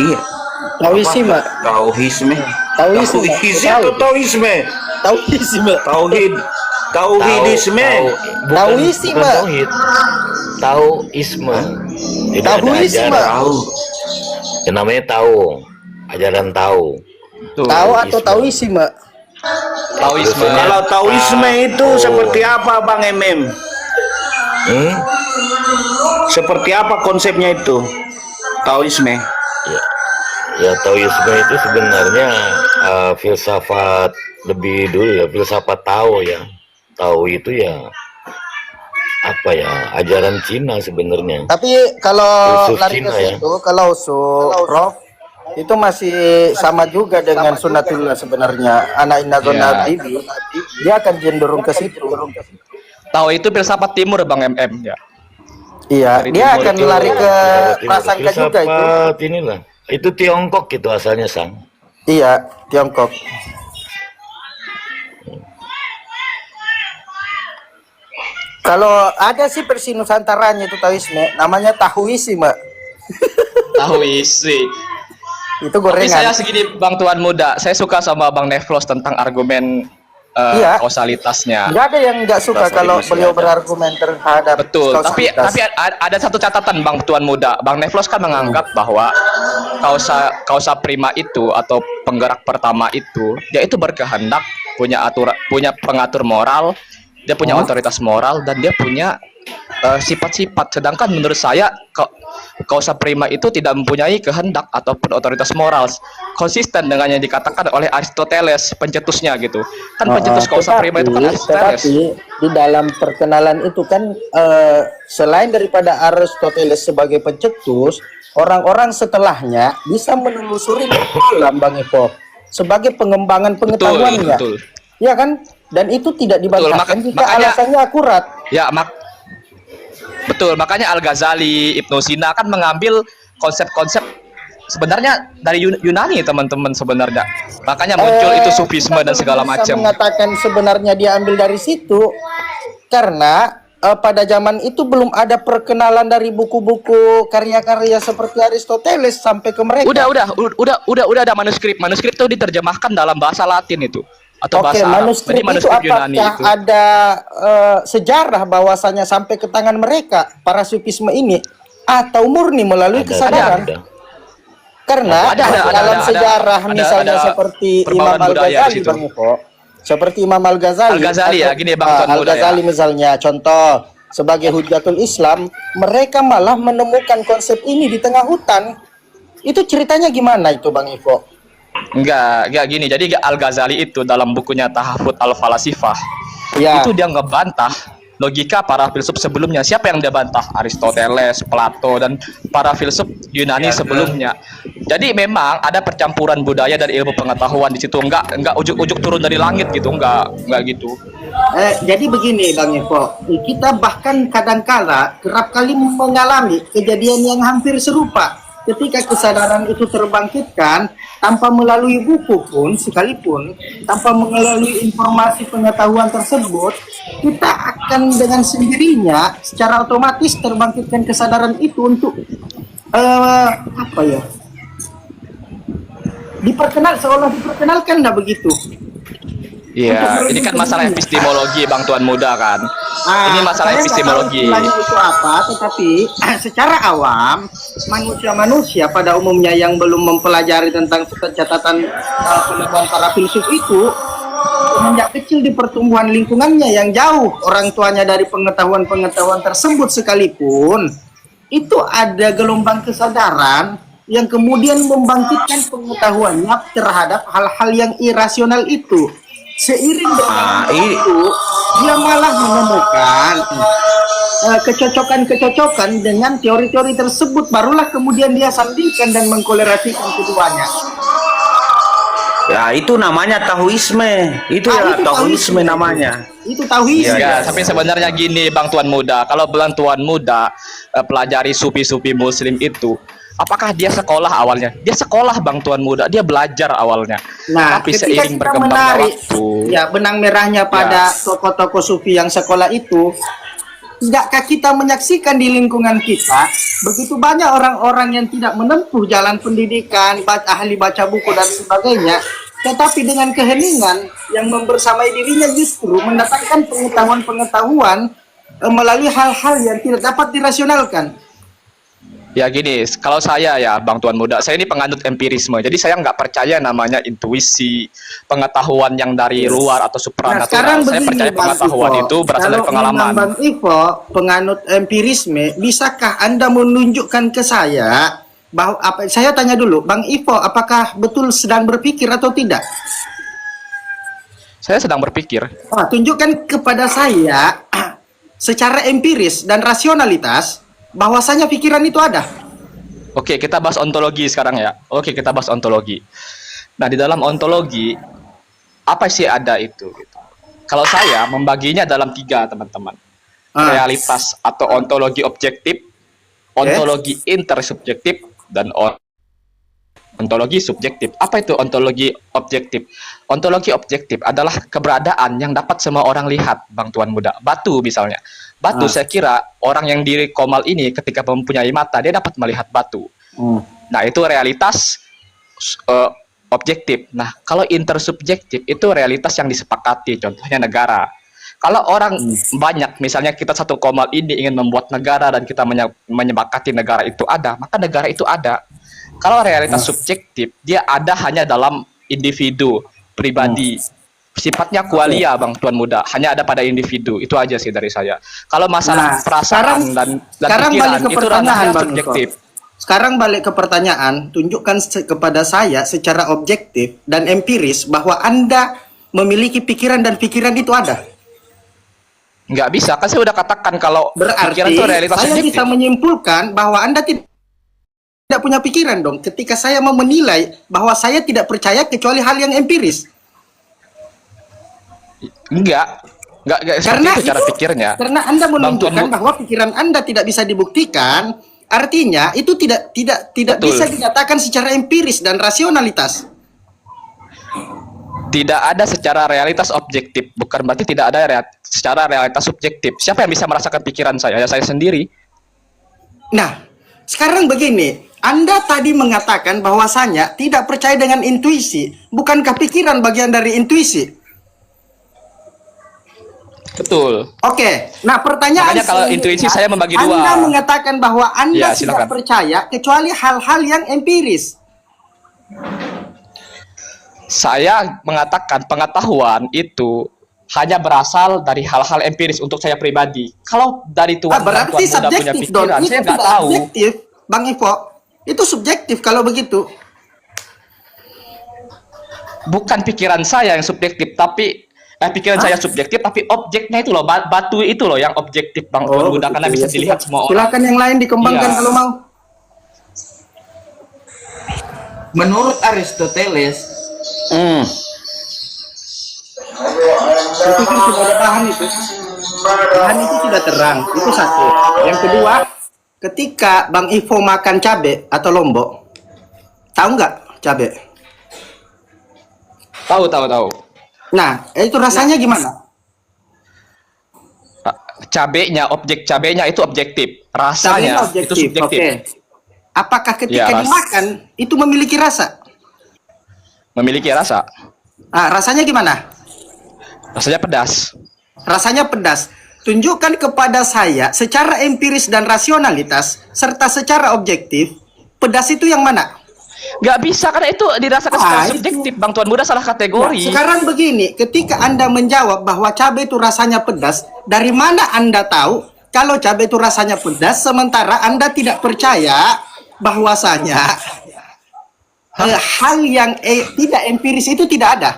Iya. Taoisme. Tauhisme. Taoisme. Atau Taoisme. Taoisme. Tauhid. Tauhidisme. Bukan Taoisme. tauhid. Taoisme. Jadi ada Taoisme. ajaran. Yang namanya Tao. Ajaran Tao. Tuh. Tahu atau Taoisme? Taoisme. Kalau Taoisme itu seperti apa Bang MM? Seperti apa konsepnya itu? Taoisme. Ya Taoisme itu sebenarnya filsafat lebih dulu ya, filsafat Tao ya. Tao itu ya apa ya, ajaran Cina sebenarnya. Tapi kalau Filsuf lari ke Cina, ya. situ, kalau Prof, itu masih sama juga dengan Sunnatullah sebenarnya. Anak Inna Zonna Bibi, dia akan cenderung ke situ. Tahu itu filsafat timur, Bang MM ya. Iya, Dari dia timur akan itu. lari ke Timur. prasangka juga itu. Filsafat inilah. Itu Tiongkok gitu asalnya Sang. Iya, Tiongkok. Kalau ada sih versi Nusantaranya itu Taoisme, namanya Tahuisme. Tahu isi. Itu Tapi saya gorengan. segini Bang Tuan Muda, saya suka sama Bang Nevlos tentang argumen Iya. kausalitasnya. Nggak ada yang nggak suka Bahasa kalau Inggrisnya beliau ada. berargumen terhadap Betul, tapi kausalitas. ada satu catatan Bang Tuan Muda. Bang Nevlos kan menganggap bahwa kausa prima itu atau penggerak pertama itu dia itu berkehendak, punya pengatur moral, dia punya otoritas moral dan dia punya sifat-sifat. Sedangkan menurut saya kausa prima itu tidak mempunyai kehendak ataupun otoritas moral, konsisten dengan yang dikatakan oleh Aristoteles, pencetusnya gitu. Kan pencetus kausa prima itu kan Aristoteles. Tetapi di dalam perkenalan itu kan selain daripada Aristoteles sebagai pencetus, orang-orang setelahnya bisa menelusuri dalam Bang Epo sebagai pengembangan pengetahuannya. Betul. Ya kan? Dan itu tidak dibantahkan jika makanya- alasannya akurat. Ya, betul. Makanya Al-Ghazali, Ibnu Sina kan mengambil konsep-konsep sebenarnya dari Yunani, teman-teman sebenarnya. Makanya muncul itu sufisme dan segala Bisa macam. mengatakan sebenarnya dia ambil dari situ karena pada zaman itu belum ada perkenalan dari buku-buku karya-karya seperti Aristoteles sampai ke mereka. Udah ada manuskrip. Manuskrip itu diterjemahkan dalam bahasa Latin itu atau Oke, bahasa Arab. manuskrip Jadi itu manuskrip Yunani apakah itu. ada sejarah bahwasanya sampai ke tangan mereka para sufisme ini atau murni melalui kesadaran? Ada. Karena Ada, dalam sejarah misalnya ada seperti perbalan Imam budaya di Al-Ghazali situ. Bang Iko, seperti Imam Al-Ghazali. Al-Ghazali ya, gini Bang Tuan Muda Al-Ghazali ya. misalnya contoh sebagai Hujjatul Islam, mereka malah menemukan konsep ini di tengah hutan. Itu ceritanya gimana itu Bang Iko? Enggak gini. Jadi Al-Ghazali itu dalam bukunya Tahafut Al-Falasifah, Ya. itu dia ngebantah logika para filsuf sebelumnya. Siapa yang dia bantah? Aristoteles, Plato, dan para filsuf Yunani sebelumnya. Jadi memang ada percampuran budaya dan ilmu pengetahuan di situ. Enggak ujuk-ujuk turun dari langit gitu. Enggak gitu. Jadi begini Bang Eko, kita bahkan kadangkala kerap kali mengalami kejadian yang hampir serupa. Ketika kesadaran itu terbangkitkan tanpa melalui buku pun sekalipun, tanpa melalui informasi pengetahuan tersebut, kita akan dengan sendirinya secara otomatis terbangkitkan kesadaran itu untuk apa ya? Seolah diperkenalkan, nah begitu. Iya, ini kan masalah epistemologi, Bang Tuan Muda kan. Ini masalah Saya nggak tahu epistemologi. istilahnya itu apa, tetapi secara awam manusia-manusia pada umumnya yang belum mempelajari tentang catatan pengetahuan para filsuf itu semenjak kecil di pertumbuhan lingkungannya yang jauh orang tuanya dari pengetahuan-pengetahuan tersebut sekalipun, itu ada gelombang kesadaran yang kemudian membangkitkan pengetahuannya terhadap hal-hal yang irasional itu. Seiring dengan itu, dia malah menemukan kecocokan-kecocokan dengan teori-teori tersebut, barulah kemudian dia sandingkan dan mengkolerasikan keduanya. Ya itu namanya Taoisme. Itu itu Taoisme namanya. Itu tauhid. Ya, tapi sebenarnya gini Bang Tuan Muda, kalau Bang Tuan Muda pelajari sufi-sufi muslim itu, apakah dia sekolah awalnya? Dia sekolah Bang Tuan Muda, dia belajar awalnya. Nah, Tapi ketika seiring kita berkembangnya menarik waktu, ya benang merahnya pada tokoh-tokoh sufi yang sekolah itu, tidakkah kita menyaksikan di lingkungan kita begitu banyak orang-orang yang tidak menempuh jalan pendidikan, ahli baca buku dan sebagainya, tetapi dengan keheningan yang membersamai dirinya justru mendatangkan pengetahuan-pengetahuan melalui hal-hal yang tidak dapat dirasionalkan. ya gini, kalau saya ya Bang Tuan Muda, saya ini penganut empirisme, jadi saya nggak percaya namanya intuisi, pengetahuan yang dari luar atau Nah, sekarang supranatural. Saya begini, percaya Bang pengetahuan Ivo. itu berasal dari Kalau pengalaman. memang Bang Ivo penganut empirisme, bisakah Anda menunjukkan ke saya bahwa saya tanya dulu, Bang Ivo, apakah betul sedang berpikir atau tidak? Saya sedang berpikir. Tunjukkan kepada saya secara empiris dan rasionalitas bahwasanya pikiran itu ada. Oke, kita bahas ontologi sekarang ya. Oke, kita bahas ontologi. Nah, di dalam ontologi, apa sih ada itu? Gitu. Kalau saya membaginya dalam 3, teman-teman. Realitas atau ontologi objektif, ontologi intersubjektif, dan ontologi subjektif. Apa itu ontologi objektif? Ontologi objektif adalah keberadaan yang dapat semua orang lihat, Bang Tuan Muda. Batu misalnya. Batu, saya kira orang yang diri Komal ini ketika mempunyai mata, dia dapat melihat batu. Nah, itu realitas objektif. Nah, kalau intersubjektif, itu realitas yang disepakati, contohnya negara. Kalau orang banyak, misalnya kita satu Komal ini ingin membuat negara dan kita menyepakati negara itu ada, maka negara itu ada. Kalau realitas subjektif, dia ada hanya dalam individu, pribadi. Sifatnya kualia, Bang Tuan Muda, hanya ada pada individu. Itu aja sih dari saya. Kalau masalah perasaan dan pikiran, itu ranahnya subjektif. Sekarang balik ke pertanyaan, tunjukkan kepada saya secara objektif dan empiris bahwa Anda memiliki pikiran dan pikiran itu ada. Nggak bisa, kan saya udah katakan kalau Berarti pikiran itu realitas saya subjektif. bisa menyimpulkan bahwa Anda tidak punya pikiran dong ketika saya mau menilai bahwa saya tidak percaya kecuali hal yang empiris. Enggak seperti Karena itu cara itu, pikirnya. karena Anda menunjukkan bahwa pikiran Anda tidak bisa dibuktikan, artinya itu tidak Betul. bisa dikatakan secara empiris dan rasionalitas. Tidak ada secara realitas objektif, bukan berarti tidak ada secara realitas subjektif. Siapa yang bisa merasakan pikiran saya? Ya saya sendiri. Nah, sekarang begini, Anda tadi mengatakan bahwasanya tidak percaya dengan intuisi. Bukankah pikiran bagian dari intuisi? Betul. Oke, nah pertanyaan Makanya kalau intuisi saya membagi dua. Anda mengatakan bahwa Anda Ya, tidak silakan. percaya kecuali hal-hal yang empiris. Saya mengatakan pengetahuan itu hanya berasal dari hal-hal empiris untuk saya pribadi. Kalau dari Tuhan Berarti Tuhan Muda punya subjektif dong. pikiran, Itu saya nggak tidak tahu. objektif, Bang Ivo. Itu subjektif kalau begitu. bukan pikiran saya yang subjektif, tapi pikiran saya subjektif, tapi objeknya itu loh, batu itu loh yang objektif Bang Tuan Muda, karena bisa dilihat semua orang. Silakan yang lain dikembangkan Iya. kalau mau. Menurut Aristoteles, Saya pikir sudah ada bahan itu. Bahan itu sudah terang. Itu satu. Yang kedua, ketika Bang Ivo makan cabe atau lombok, tahu nggak cabe? Tahu. Nah, itu rasanya gimana? Cabenya, objek cabenya itu objektif, rasanya Cabenya itu subjektif. Oke. Apakah ketika Ya, dimakan itu memiliki rasa? Memiliki rasa. Ah, rasanya gimana? Rasanya pedas. Rasanya pedas. Tunjukkan kepada saya secara empiris dan rasionalitas serta secara objektif, pedas itu yang mana? Nggak bisa, karena itu dirasakan secara itu. subjektif. Bang Tuan Muda salah Nah, kategori. sekarang begini, ketika Anda menjawab bahwa cabai itu rasanya pedas, dari mana Anda tahu kalau cabai itu rasanya pedas, sementara Anda tidak percaya bahwasanya hal yang tidak empiris itu tidak ada?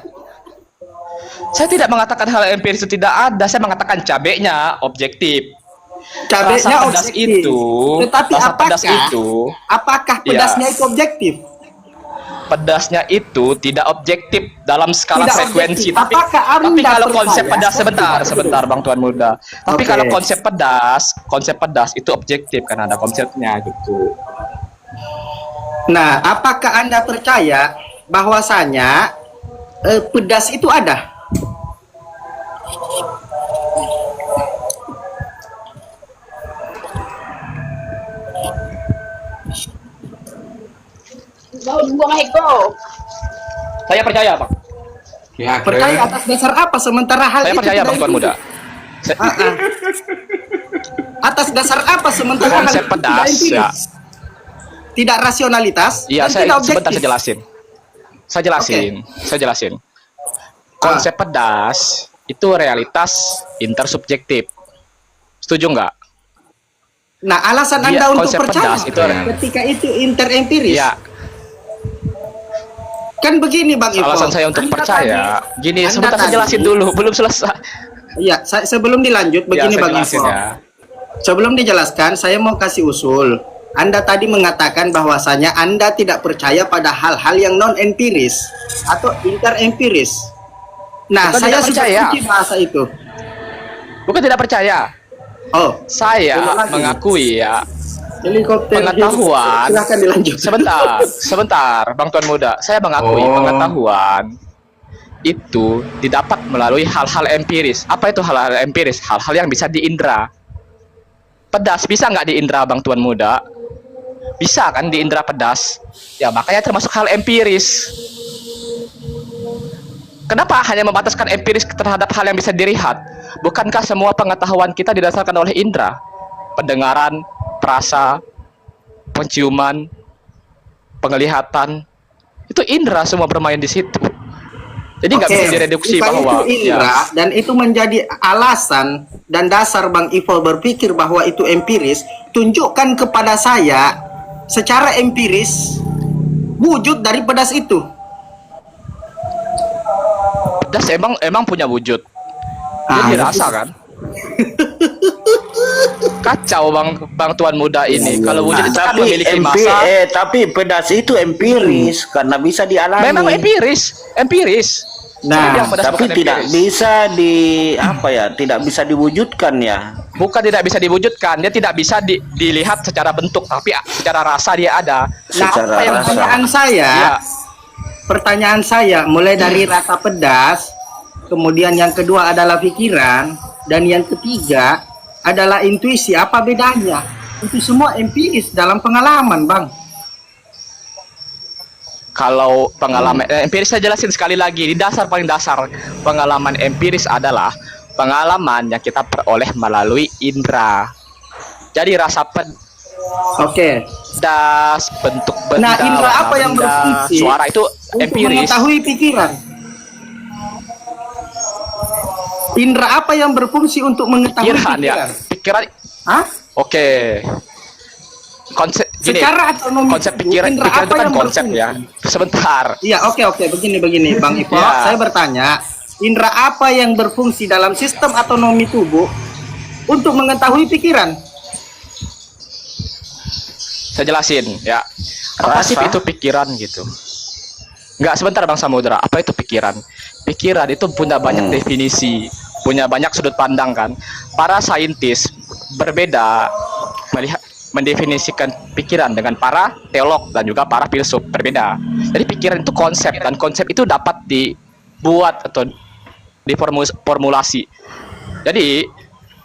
Saya tidak mengatakan hal empiris itu tidak ada. Saya mengatakan cabenya objektif. Cabainya Rasa pedas objektif. itu, Tetapi rasa pedas itu, apakah ya. pedasnya itu objektif? Pedasnya itu tidak objektif dalam skala Tidak frekuensi. objektif. Tapi, Apakah Anda tapi kalau percaya? konsep pedas sebentar Bang Tuan Muda. Tapi Oke. kalau konsep pedas itu objektif, karena ada konsepnya gitu. Nah, apakah Anda percaya bahwasanya pedas itu ada? Saya percaya, Bang. ya, Percaya atas dasar apa sementara hal Saya itu percaya, tidak Bang Tuan empiris? Muda. Saya- Ah, ah. Atas dasar apa sementara Konsep hal itu tidak pedas, empiris? ya. Tidak rasionalitas Iya, dan saya tidak sebentar objektif. Saya jelasin. Konsep pedas itu realitas intersubjektif. Setuju nggak? Nah, alasan Iya, Anda untuk konsep percaya pedas itu ketika itu interempiris. Iya, Kan begini Bang Ivo. alasan saya untuk Anda percaya. tadi- Gini, Anda sebentar saya tadi- jelasin dulu, belum selesai. Iya, sebelum dilanjut begini Ya, saya Bang jelasin Ivo. ya. Sebelum dijelaskan, saya mau kasih usul. Anda tadi mengatakan bahwasanya Anda tidak percaya pada hal-hal yang non empiris atau interempiris. Nah, Bukan saya tidak sudah percaya. kunci bahasa itu. Bukan tidak percaya. Oh, Saya Ulang lagi. mengakui ya. helikopter. Pengetahuan. Silahkan dilanjut. Sebentar, Bang Tuan Muda. Saya mengakui pengetahuan itu didapat melalui hal-hal empiris. Apa itu hal-hal empiris? Hal-hal yang bisa diindra. Pedas bisa nggak diindra, Bang Tuan Muda? Bisa kan diindra pedas? Ya makanya termasuk hal empiris. Kenapa hanya membataskan empiris terhadap hal yang bisa dilihat? Bukankah semua pengetahuan kita didasarkan oleh indra? Pendengaran, perasa, penciuman, penglihatan, itu indra semua bermain di situ. Jadi nggak bisa direduksi jika bahwa itu indra dan itu menjadi alasan dan dasar Bang Ivo berpikir bahwa itu empiris, tunjukkan kepada saya secara empiris wujud dari pedas itu. pedas emang punya wujud. Dia Ah, dirasa kan? Kacau Bang Tuan Muda ini. Kalau wujud itu kan memiliki masa. tapi pedas itu empiris karena bisa dialami. Memang empiris. Nah, Yang pedas tapi bukan tidak empiris. bisa tidak bisa diwujudkan ya. Bukan tidak bisa diwujudkan, dia tidak bisa dilihat secara bentuk, tapi secara rasa dia ada. nah, Secara rasa. Ya, pertanyaan saya mulai dari rasa pedas, kemudian yang kedua adalah pikiran, dan yang ketiga adalah intuisi. Apa bedanya? Itu semua empiris dalam pengalaman, Bang. kalau pengalaman empiris saya jelasin sekali lagi, di dasar paling dasar pengalaman empiris adalah pengalaman yang kita peroleh melalui indera. Jadi rasa Oke. pedas, bentuk benda, Nah, indera warna apa yang benda, berfungsi suara itu untuk empiris. mengetahui pikiran? Indera apa yang berfungsi untuk mengetahui Pikiran ya, pikiran? pikiran. Hah? Oke. Konsep Gini, secara otonomi konsep tubuh, pikiran, indera pikiran apa itu kan yang konsep berfungsi? ya. Sebentar. Iya, oke, begini Bang Ipo. Ya. Saya bertanya, indera apa yang berfungsi dalam sistem otonomi tubuh untuk mengetahui pikiran? Saya jelasin ya. Apa sih itu pikiran gitu? Enggak, sebentar Bang Samudra. Apa itu pikiran? Pikiran itu punya banyak definisi, punya banyak sudut pandang kan. Para saintis berbeda melihat mendefinisikan pikiran dengan para teolog dan juga para filsuf berbeda. Jadi pikiran itu konsep dan konsep itu dapat dibuat atau diformulasi. Jadi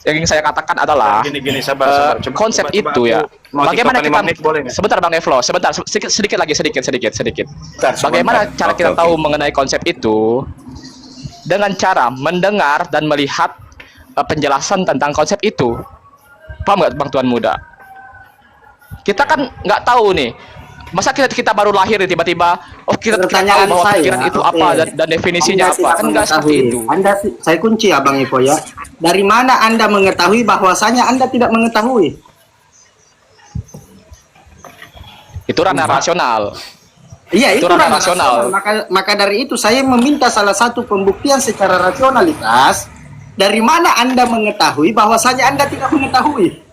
yang ingin saya katakan adalah Gini, sabar. Coba konsep aku itu ya. mau Bagaimana TikTok 5 kita menit, boleh nggak? sebentar Bang Evlo, sebentar sedikit lagi sedikit. Bagaimana cara kita tahu mengenai konsep itu? Dengan cara mendengar dan melihat penjelasan tentang konsep itu. Paham nggak Bang Tuan Muda? Kita kan nggak tahu nih. Masa kita baru lahir nih tiba-tiba kita tahu Pertanyaan bahwa saya, pikiran itu oke. apa dan definisinya Anda apa? tidak Kan nggak seperti mengetahui. itu. Saya kunci ya Bang Ipo ya. Dari mana Anda mengetahui bahwasanya Anda tidak mengetahui? Itu ranah rasional. Iya, itu ranah ranah rasional. Maka dari itu saya meminta salah satu pembuktian secara rasionalitas. Dari mana Anda mengetahui bahwasanya Anda tidak mengetahui?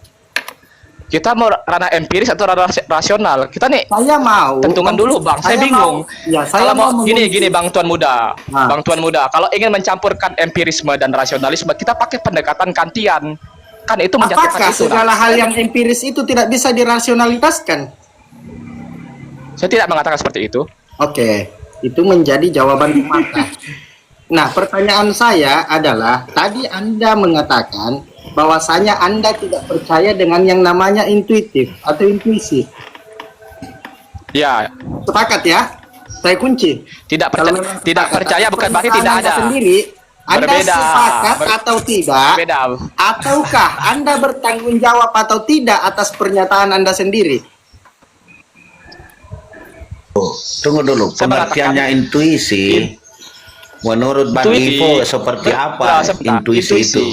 Kita mau ranah empiris atau ranah rasional? Kita nih Saya mau tentukan dulu Bang, saya bingung. Saya Kalau mau gini mengunci. Bang Tuan Muda, Nah. Bang Tuan Muda, kalau ingin mencampurkan empirisme dan rasionalisme, kita pakai pendekatan Kantian. Kan itu menjatuhkan Apakah itu. segala hal yang empiris itu tidak bisa dirasionalitaskan? Saya tidak mengatakan seperti itu. Oke, itu menjadi jawaban mata. Nah, pertanyaan saya adalah, tadi Anda mengatakan bahwasanya Anda tidak percaya dengan yang namanya intuitif atau intuisi. Ya, Sepakat ya? Saya kunci. tidak Kalau percaya, memang tidak sepakat, percaya atas bukan berarti pernyataan tidak Anda ada. sendiri, Anda Berbeda. sepakat atau tidak? Berbeda. Ataukah Anda bertanggung jawab atau tidak atas pernyataan Anda sendiri? Tunggu dulu, Saya pengertiannya intuisi. Menurut Bang Ivo seperti apa Sebentar, intuisi itu?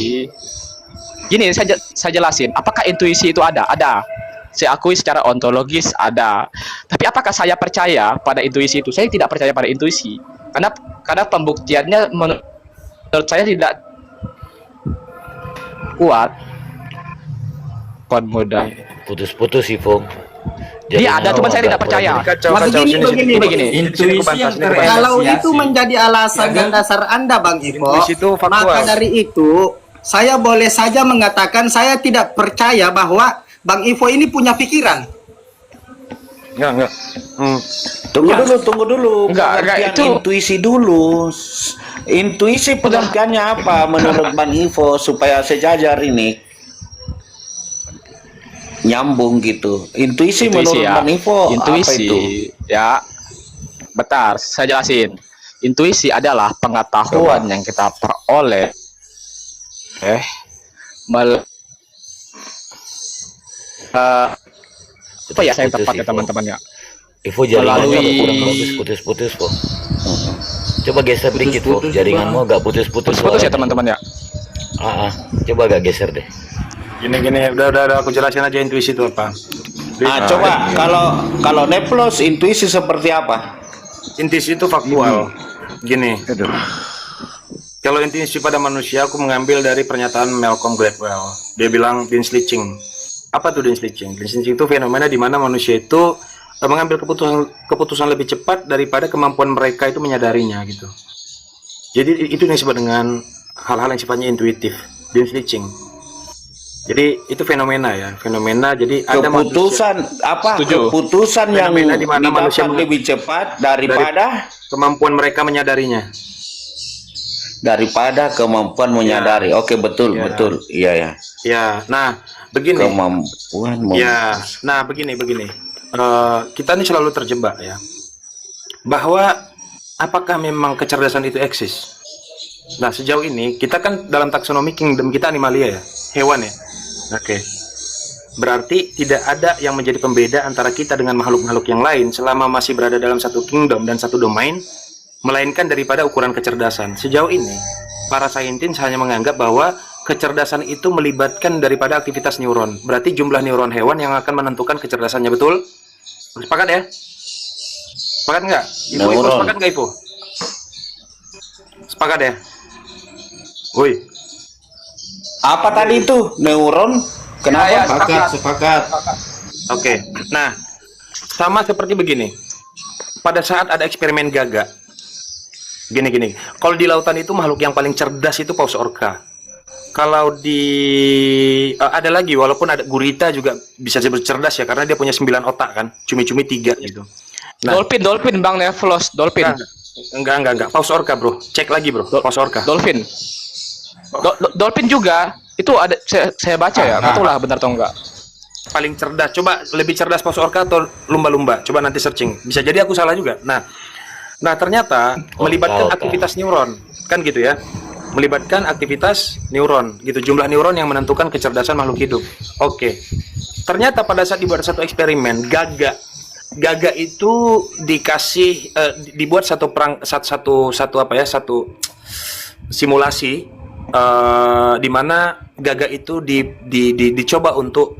Gini, saya jelasin. Apakah intuisi itu ada? Ada. Saya akui secara ontologis ada. Tapi apakah saya percaya pada intuisi itu? Saya tidak percaya pada intuisi. Karena pembuktiannya menurut saya tidak kuat. Kon muda. Putus-putus Ivo. Dia ada, cuman saya tidak percaya. Kacau, Begini. Intuisi yang Kalau itu menjadi alasan dan dasar Anda, Bang Ivo, Intuisi itu faktual. maka dari itu saya boleh saja mengatakan saya tidak percaya bahwa Bang Ivo ini punya pikiran. Enggak. Tunggu dulu. Enggak, Pengertian itu- intuisi dulu. Intuisi pengertiannya apa menurut Bang Ivo supaya sejajar ini nyambung gitu. Intuisi menurut ya. Bang Ivo apa Intuisi itu? ya. Bentar, saya jelasin. Intuisi adalah pengetahuan yang kita peroleh apa ya saya tepat ya teman-teman ya. Ivo jaringannya Melalui- agak kurang bagus, putus-putus kok. Coba geser dikit kok, jaringanmu agak putus-putus. Putus ya suaranya. teman-teman ya. Coba agak geser deh. Gini, udah aku jelasin aja intuisi itu apa. Coba kalau Neplos intuisi seperti apa? Intuisi itu faktual. Gini. Kalau intuisi pada manusia, aku mengambil dari pernyataan Malcolm Gladwell. Dia bilang Dean Switching. Apa tuh Dean Switching? Dean Switching itu fenomena di mana manusia itu mengambil keputusan lebih cepat daripada kemampuan mereka itu menyadarinya gitu. Jadi itu yang disebut dengan hal-hal yang sifatnya intuitif. Dean Switching. Jadi itu fenomena ya, fenomena. Jadi ada Setuju. Keputusan yang Fenomena di mana manusia didapat lebih cepat daripada kemampuan mereka menyadarinya. kemampuan menyadari. Oke, betul. Iya ya. Ya, nah begini. Kemampuan Ya, nah begini. Kita ini selalu terjebak ya, bahwa apakah memang kecerdasan itu eksis? Nah sejauh ini kita kan dalam taksonomi kingdom kita animalia ya, hewan ya. Oke. Berarti tidak ada yang menjadi pembeda antara kita dengan makhluk-makhluk yang lain selama masih berada dalam satu kingdom dan satu domain, melainkan daripada ukuran kecerdasan. Sejauh ini para saintis hanya menganggap bahwa kecerdasan itu melibatkan daripada aktivitas neuron. Berarti jumlah neuron hewan yang akan menentukan kecerdasannya, betul? Sepakat ya? Sepakat nggak? Ibu Neuron. sepakat nggak Ibu? Sepakat ya? Woi, Apa tadi itu? Neuron? Kenapa? Sepakat. oke. Nah, sama seperti begini. Pada saat ada eksperimen gagak, gini. Kalau di lautan itu makhluk yang paling cerdas itu paus orca. Kalau di ada lagi, walaupun ada gurita juga bisa disebut cerdas ya, karena dia punya 9 otak kan, cumi-cumi 3 gitu. Nah, Dolphin Bang Nevlos, dolphin. enggak. Paus orca bro, cek lagi bro, paus orca. Dolphin. Dolphin juga itu ada saya baca ya, nggak tahu lah benar atau enggak. Paling cerdas, coba lebih cerdas paus orca atau lumba-lumba? Coba nanti searching. Bisa jadi aku salah juga. Nah ternyata melibatkan aktivitas neuron, kan gitu ya. Melibatkan aktivitas neuron, gitu. Jumlah neuron yang menentukan kecerdasan makhluk hidup. Oke. Ternyata pada saat dibuat satu eksperimen, gagak itu dikasih dibuat satu simulasi di mana gagak itu dicoba untuk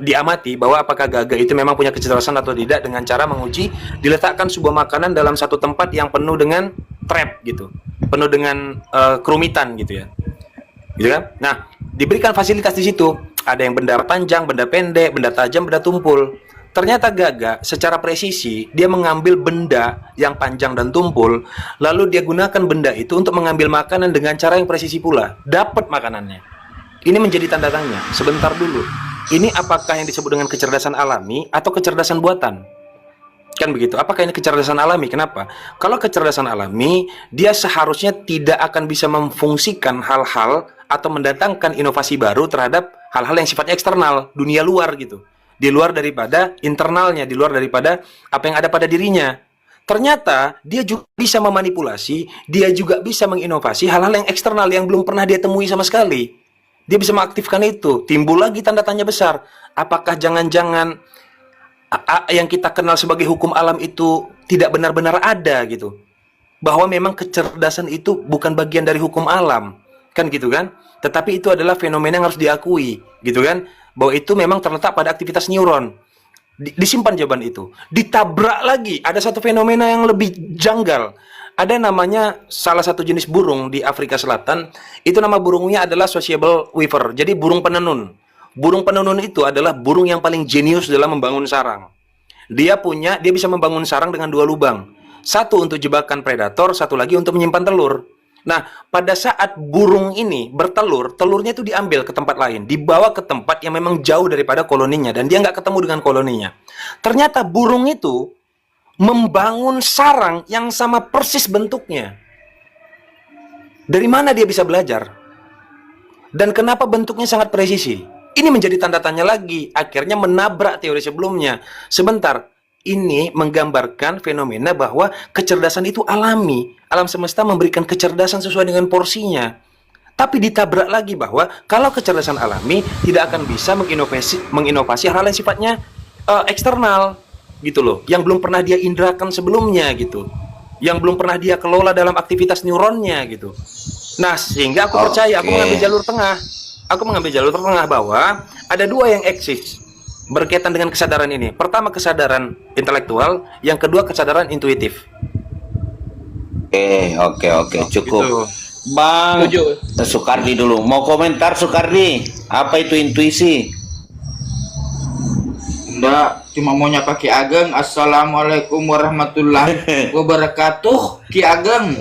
diamati bahwa apakah gagak itu memang punya kecerdasan atau tidak dengan cara menguji diletakkan sebuah makanan dalam satu tempat yang penuh dengan trap gitu, penuh dengan kerumitan gitu ya, gitu kan? Nah, diberikan fasilitas di situ, ada yang benda panjang, benda pendek, benda tajam, benda tumpul. Ternyata gagak secara presisi dia mengambil benda yang panjang dan tumpul, lalu dia gunakan benda itu untuk mengambil makanan dengan cara yang presisi pula, dapat makanannya. Ini menjadi tanda tanya. Sebentar dulu, ini apakah yang disebut dengan kecerdasan alami atau kecerdasan buatan? Kan begitu. Apakah ini kecerdasan alami? Kenapa? Kalau kecerdasan alami, dia seharusnya tidak akan bisa memfungsikan hal-hal atau mendatangkan inovasi baru terhadap hal-hal yang sifatnya eksternal, dunia luar gitu. Di luar daripada internalnya, di luar daripada apa yang ada pada dirinya. Ternyata dia juga bisa memanipulasi, dia juga bisa menginovasi hal-hal yang eksternal yang belum pernah dia temui sama sekali. Dia bisa mengaktifkan itu. Timbul lagi tanda tanya besar. Apakah jangan-jangan yang kita kenal sebagai hukum alam itu tidak benar-benar ada gitu? Bahwa memang kecerdasan itu bukan bagian dari hukum alam, kan gitu kan? Tetapi itu adalah fenomena yang harus diakui, gitu kan? Bahwa itu memang terletak pada aktivitas neuron. Disimpan jawaban itu. Ditabrak lagi, ada satu fenomena yang lebih janggal. Ada namanya salah satu jenis burung di Afrika Selatan, itu nama burungnya adalah sociable weaver. Jadi burung penenun. Burung penenun itu adalah burung yang paling jenius dalam membangun sarang. Dia bisa membangun sarang dengan 2 lubang. Satu untuk jebakan predator, satu lagi untuk menyimpan telur. Nah, pada saat burung ini bertelur, telurnya itu diambil ke tempat lain, dibawa ke tempat yang memang jauh daripada koloninya, dan dia nggak ketemu dengan koloninya. Ternyata burung itu membangun sarang yang sama persis bentuknya. Dari mana dia bisa belajar? Dan kenapa bentuknya sangat presisi? Ini menjadi tanda tanya lagi, akhirnya menabrak teori sebelumnya. Sebentar, ini menggambarkan fenomena bahwa kecerdasan itu alami. Alam semesta memberikan kecerdasan sesuai dengan porsinya. Tapi ditabrak lagi bahwa kalau kecerdasan alami tidak akan bisa menginovasi hal-hal yang sifatnya eksternal gitu loh, yang belum pernah dia indrakan sebelumnya gitu, yang belum pernah dia kelola dalam aktivitas neuronnya gitu. Nah, sehingga aku percaya, aku mengambil jalur tengah bahwa ada 2 yang eksis berkaitan dengan kesadaran ini. Pertama, kesadaran intelektual, yang kedua kesadaran intuitif. Oke, cukup. Gitu. Bang Sukardi dulu. Mau komentar Sukardi? Apa itu intuisi? Enggak, cuma mau nyapa Ki Ageng. Assalamualaikum warahmatullahi wabarakatuh. Ki Ageng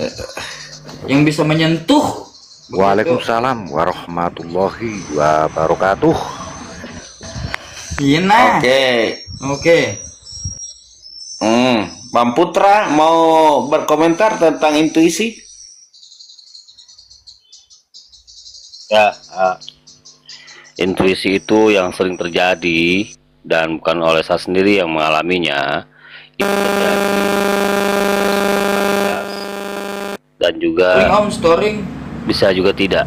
yang bisa menyentuh. Waalaikumsalam warahmatullahi wabarakatuh. Iya nah. Oke. Bang Putra mau berkomentar tentang intuisi? Ya, intuisi itu yang sering terjadi dan bukan oleh saya sendiri yang mengalaminya. Itu terjadi dan juga bisa juga tidak.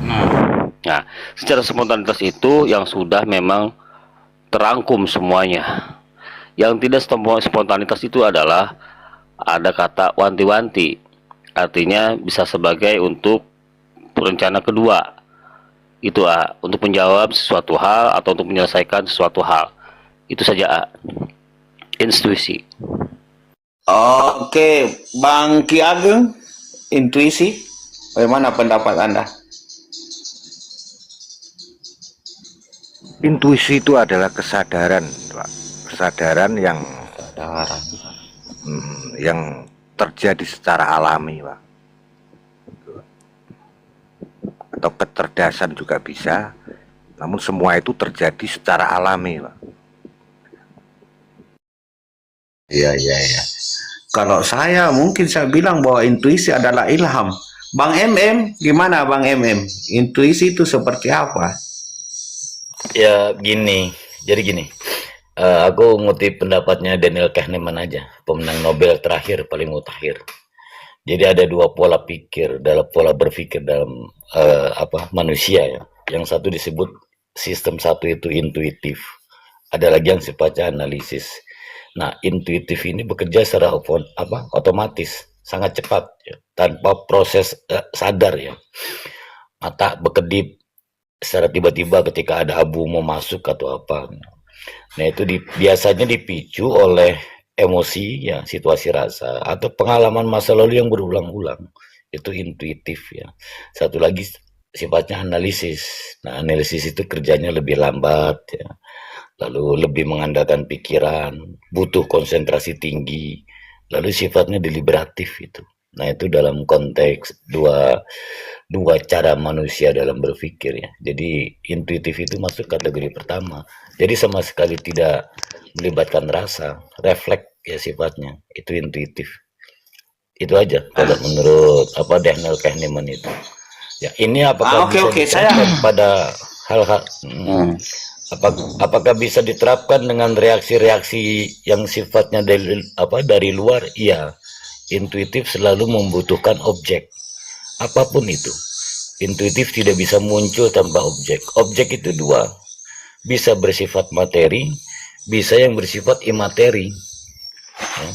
Nah, secara spontanitas itu yang sudah memang terangkum semuanya. Yang tidak spontanitas itu adalah ada kata wanti-wanti, artinya bisa sebagai untuk rencana kedua. Itu A, untuk menjawab sesuatu hal atau untuk menyelesaikan sesuatu hal. Itu saja A. Intuisi. Oke, Bang Ki Ageng, intuisi, bagaimana pendapat Anda? Intuisi itu adalah kesadaran, Pak. Kesadaran yang terjadi secara alami, Pak. Atau kecerdasan juga bisa, namun semua itu terjadi secara alami, Pak. Iya, iya, iya. Kalau saya mungkin saya bilang bahwa intuisi adalah ilham. Bang MM, gimana Bang MM? Intuisi itu seperti apa? Ya gini, jadi gini, aku ngutip pendapatnya Daniel Kahneman aja, pemenang Nobel terakhir paling mutakhir. Jadi ada dua pola pikir dalam pola berpikir dalam manusia ya. Yang satu disebut sistem satu itu intuitif, ada lagi yang sifatnya analisis. Nah, intuitif ini bekerja secara otomatis, sangat cepat ya, tanpa proses sadar ya. Mata berkedip secara tiba-tiba ketika ada abu mau masuk atau apa. Nah, itu biasanya dipicu oleh emosi ya, situasi rasa atau pengalaman masa lalu yang berulang-ulang. Itu intuitif ya. Satu lagi sifatnya analisis. Nah, analisis itu kerjanya lebih lambat ya. Lalu lebih mengandalkan pikiran, butuh konsentrasi tinggi, lalu sifatnya deliberatif itu. Nah, itu dalam konteks dua cara manusia dalam berpikir ya. Jadi intuitif itu masuk kategori pertama. Jadi sama sekali tidak melibatkan rasa, refleks ya sifatnya. Itu intuitif. Itu aja kalau menurut Daniel Kahneman itu. Ya, ini apakah bisa diterapkan pada hal-hal apakah bisa diterapkan dengan reaksi-reaksi yang sifatnya dari luar? Iya. Intuitif selalu membutuhkan objek. Apapun itu. Intuitif tidak bisa muncul tanpa objek. Objek itu dua. Bisa bersifat materi, bisa yang bersifat imateri. Ya.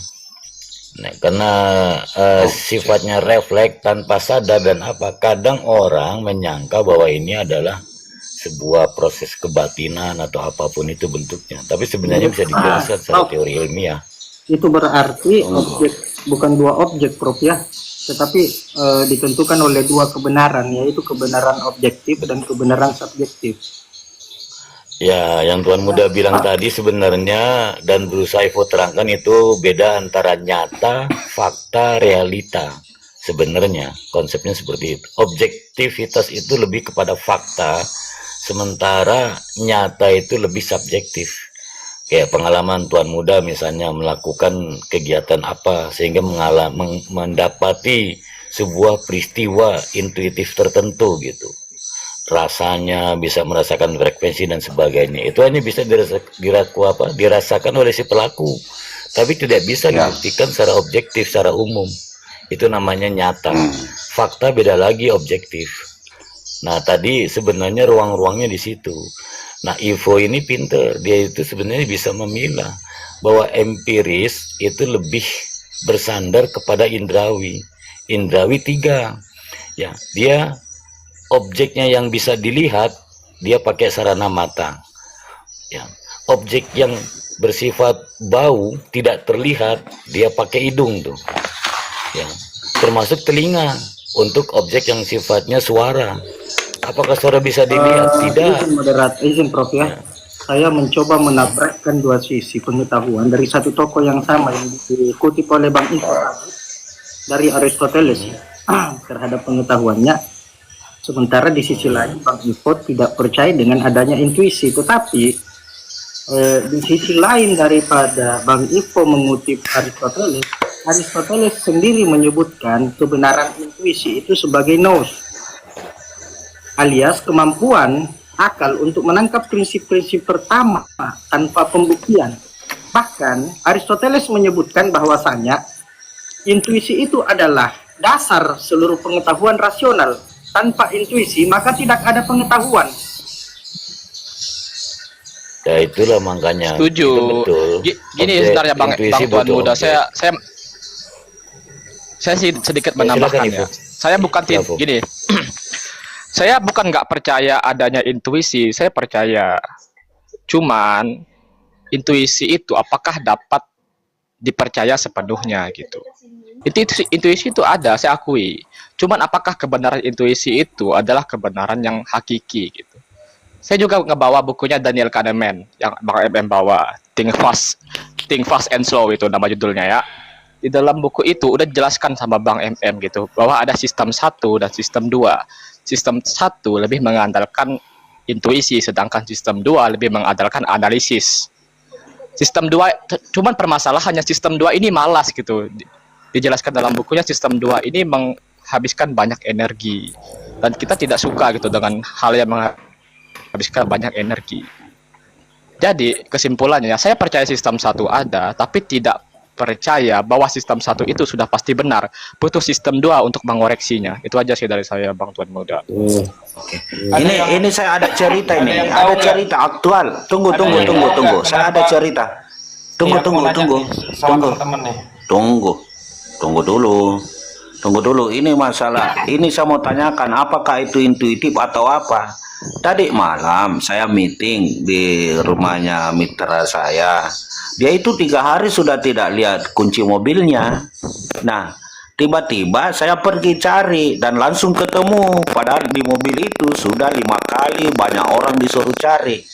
Nah, karena sifatnya refleks tanpa sadar dan kadang orang menyangka bahwa ini adalah sebuah proses kebatinan atau apapun itu bentuknya, tapi sebenarnya bisa dijelaskan secara teori ilmiah. Itu berarti objek bukan dua objek, Prof ya, tetapi ditentukan oleh dua kebenaran, yaitu kebenaran objektif dan kebenaran subjektif. Ya, yang Tuan Muda bilang tadi sebenarnya dan berusaha Ivo terangkan itu beda antara nyata, fakta, realita. Sebenarnya konsepnya seperti itu. Objektivitas itu lebih kepada fakta, sementara nyata itu lebih subjektif. Kayak pengalaman Tuan Muda misalnya melakukan kegiatan apa sehingga mendapati sebuah peristiwa intuitif tertentu gitu. Rasanya bisa merasakan frekuensi dan sebagainya. Itu hanya bisa dirasakan oleh si pelaku, tapi tidak bisa dibuktikan secara objektif, secara umum. Itu namanya nyata. Fakta beda lagi objektif. Nah, tadi sebenarnya ruang-ruangnya di situ. Nah, Ivo ini pinter, dia itu sebenarnya bisa memilah bahwa empiris itu lebih bersandar kepada indrawi. Indrawi 3. Ya, dia objeknya yang bisa dilihat, dia pakai sarana mata. Ya, objek yang bersifat bau tidak terlihat, dia pakai hidung tuh. Ya, termasuk telinga untuk objek yang sifatnya suara. Apakah suara bisa dilihat? Tidak. Izin Prof ya. Saya mencoba menabrakkan dua sisi pengetahuan dari satu tokoh yang sama yang dikutip oleh Bang Ivo dari Aristoteles terhadap pengetahuannya. Sementara di sisi lain Bang Ivo tidak percaya dengan adanya intuisi, tetapi di sisi lain daripada Bang Ivo mengutip Aristoteles, Aristoteles sendiri menyebutkan kebenaran intuisi itu sebagai nous, alias kemampuan akal untuk menangkap prinsip-prinsip pertama tanpa pembuktian. Bahkan Aristoteles menyebutkan bahwasanya intuisi itu adalah dasar seluruh pengetahuan rasional. Tanpa intuisi maka tidak ada pengetahuan. Ya itulah makanya. Setuju. Betul. Gini sebenarnya Bang Tuan Muda, saya sedikit menambahkan ya. Saya bukan gini. Saya bukan nggak percaya adanya intuisi, saya percaya. Cuman intuisi itu apakah dapat dipercaya sepenuhnya gitu. Intuisi itu ada, saya akui. Cuman apakah kebenaran intuisi itu adalah kebenaran yang hakiki gitu. Saya juga ngebawa bukunya Daniel Kahneman yang Bang MM bawa, Think Fast and Slow itu nama judulnya ya. Di dalam buku itu udah dijelaskan sama Bang MM gitu bahwa ada sistem 1 dan sistem 2. Sistem 1 lebih mengandalkan intuisi, sedangkan sistem 2 lebih mengandalkan analisis. Sistem 2, cuman permasalahannya sistem 2 ini malas gitu. Dijelaskan dalam bukunya sistem 2 ini menghabiskan banyak energi. Dan kita tidak suka gitu dengan hal yang menghabiskan banyak energi. Jadi kesimpulannya, saya percaya sistem 1 ada, tapi tidak percaya bahwa sistem 1 itu sudah pasti benar. Butuh sistem 2 untuk mengoreksinya. Itu aja sih dari saya, Bang Tuan Muda. Ini saya ada cerita ini, ada cerita aktual. Tunggu. Saya ada cerita. Tunggu dulu. Ini masalah. Ini saya mau tanyakan, apakah itu intuitif atau apa? Tadi malam saya meeting di rumahnya mitra saya. Dia itu 3 hari sudah tidak lihat kunci mobilnya. Nah, tiba-tiba saya pergi cari dan langsung ketemu. Padahal di mobil itu sudah 5 kali banyak orang disuruh cari.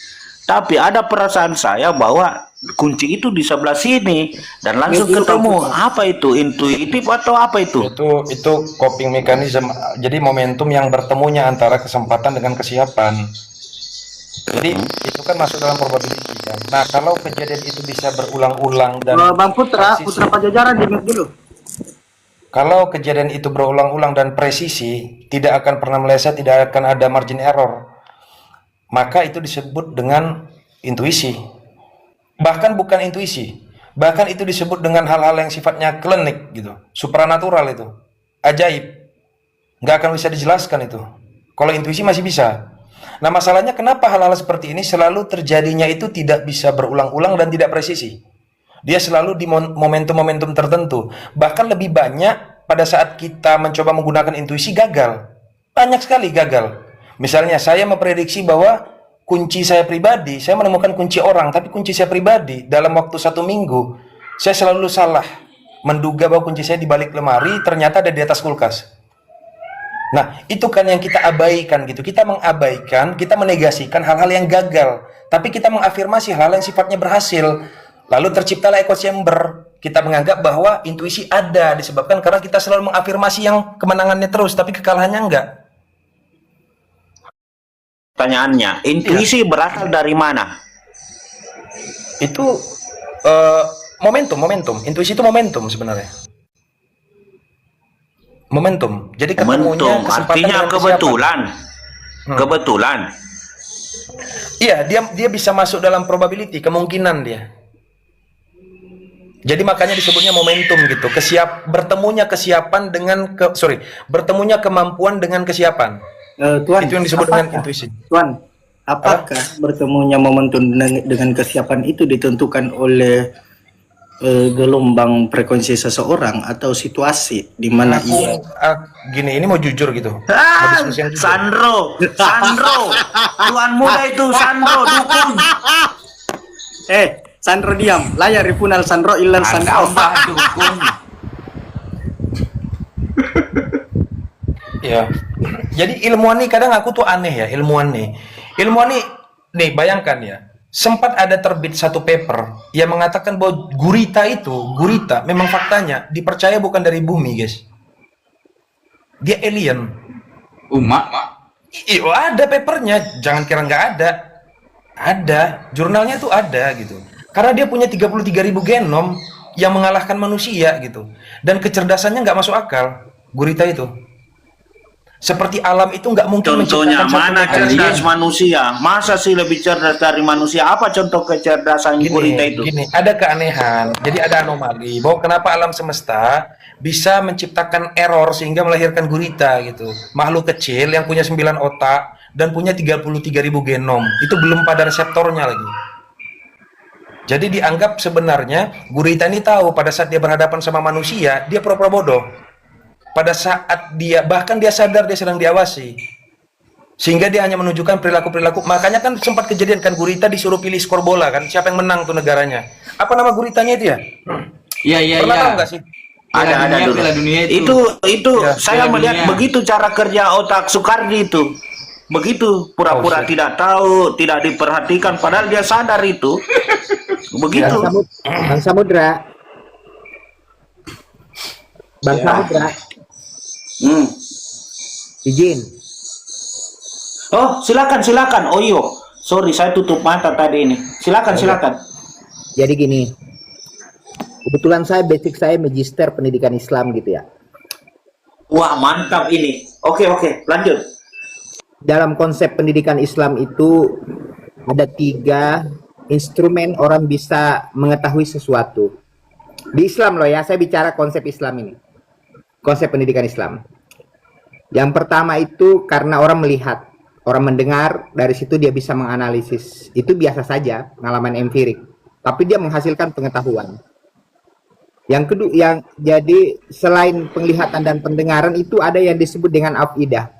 Tapi ada perasaan saya bahwa kunci itu di sebelah sini dan langsung ketemu. Apa itu? Intuitif atau apa itu? Itu coping mechanism. Jadi momentum yang bertemunya antara kesempatan dengan kesiapan. Jadi itu kan masuk dalam probability kan. Nah, kalau kejadian itu bisa berulang-ulang dan Bang Putra Pajajaran dimut dulu. kalau kejadian itu berulang-ulang dan presisi, tidak akan pernah meleset, tidak akan ada margin error. Maka itu disebut dengan intuisi. Bahkan bukan intuisi. Bahkan itu disebut dengan hal-hal yang sifatnya klinik gitu. Supranatural itu. Ajaib. Nggak akan bisa dijelaskan itu. Kalau intuisi masih bisa. Nah, masalahnya kenapa hal-hal seperti ini selalu terjadinya itu tidak bisa berulang-ulang dan tidak presisi. Dia selalu di momentum-momentum tertentu. Bahkan lebih banyak pada saat kita mencoba menggunakan intuisi gagal. Banyak sekali gagal. Misalnya saya memprediksi bahwa kunci saya pribadi, saya menemukan kunci orang, tapi kunci saya pribadi dalam waktu 1 minggu, saya selalu salah. Menduga bahwa kunci saya di balik lemari, ternyata ada di atas kulkas. Nah, itu kan yang kita abaikan gitu. Kita mengabaikan, kita menegasikan hal-hal yang gagal. Tapi kita mengafirmasi hal-hal yang sifatnya berhasil. Lalu terciptalah echo chamber. Kita menganggap bahwa intuisi ada disebabkan karena kita selalu mengafirmasi yang kemenangannya terus, tapi kekalahannya enggak. Pertanyaannya, intuisi berasal dari mana? Itu momentum. Intuisi itu momentum sebenarnya. Momentum. Jadi ketemunya Momentum, kesempatan artinya dengan kebetulan. kesiapan. Kebetulan. Iya, dia bisa masuk dalam probability, kemungkinan dia. Jadi makanya disebutnya momentum gitu. Bertemunya kesiapan dengan bertemunya kemampuan dengan kesiapan. Tuan, Itu yang disebut dengan intuisi. Tuan, apakah bertemunya momentum dengan kesiapan itu ditentukan oleh gelombang frekuensi seseorang atau situasi di mana ia Gini, ini mau jujur gitu. Mau diskusi yang jujur. Sandro, Tuan muda itu Sandro dukung. Sandro diam, layar ripunal Sandro ilal Sandro. Dukung. Ya. Jadi ilmuwan nih kadang aku tuh aneh ya, ilmuwan nih bayangkan ya. Sempat ada terbit satu paper yang mengatakan bahwa gurita memang faktanya dipercaya bukan dari bumi, guys. Dia alien. Iya, ada papernya, jangan kira nggak ada. Ada, jurnalnya tuh ada gitu. Karena dia punya 33.000 genom yang mengalahkan manusia gitu. Dan kecerdasannya nggak masuk akal, gurita itu. Seperti alam itu nggak mungkin Contohnya menciptakan satu mana mekanisme. cerdas manusia? Masa sih lebih cerdas dari manusia? Apa contoh kecerdasan gurita itu? Gini, ada keanehan, jadi ada anomali bahwa kenapa alam semesta bisa menciptakan error sehingga melahirkan gurita gitu. Makhluk kecil yang punya 9 otak dan punya 33.000 genom. Itu belum pada reseptornya lagi. Jadi dianggap sebenarnya gurita ini tahu pada saat dia berhadapan sama manusia, dia pura-pura bodoh. Pada saat dia, bahkan dia sadar dia sedang diawasi. Sehingga dia hanya menunjukkan perilaku-perilaku. Makanya kan sempat kejadian kan Gurita disuruh pilih skor bola kan. Siapa yang menang tuh negaranya? Apa nama guritanya itu ya? Iya. Pernah tahu nggak sih? Ada dulu. Itu Ya, saya melihat begitu cara kerja otak Soekardi itu. Begitu pura-pura tidak tahu, tidak diperhatikan padahal dia sadar itu. Begitu. Bang Samudra. Bang Samudra. Izin. Oh, silakan. Oh iyo. Sorry, saya tutup mata tadi ini. Silakan. Jadi gini. Kebetulan basic saya magister pendidikan Islam gitu ya. Wah, mantap ini. Oke, lanjut. Dalam konsep pendidikan Islam itu ada 3 instrumen orang bisa mengetahui sesuatu. Di Islam loh ya, saya bicara konsep Islam ini. Konsep pendidikan Islam. Yang pertama itu karena orang melihat, orang mendengar, dari situ dia bisa menganalisis. Itu biasa saja, pengalaman empirik. Tapi dia menghasilkan pengetahuan. Yang kedua, jadi selain penglihatan dan pendengaran itu ada yang disebut dengan afidah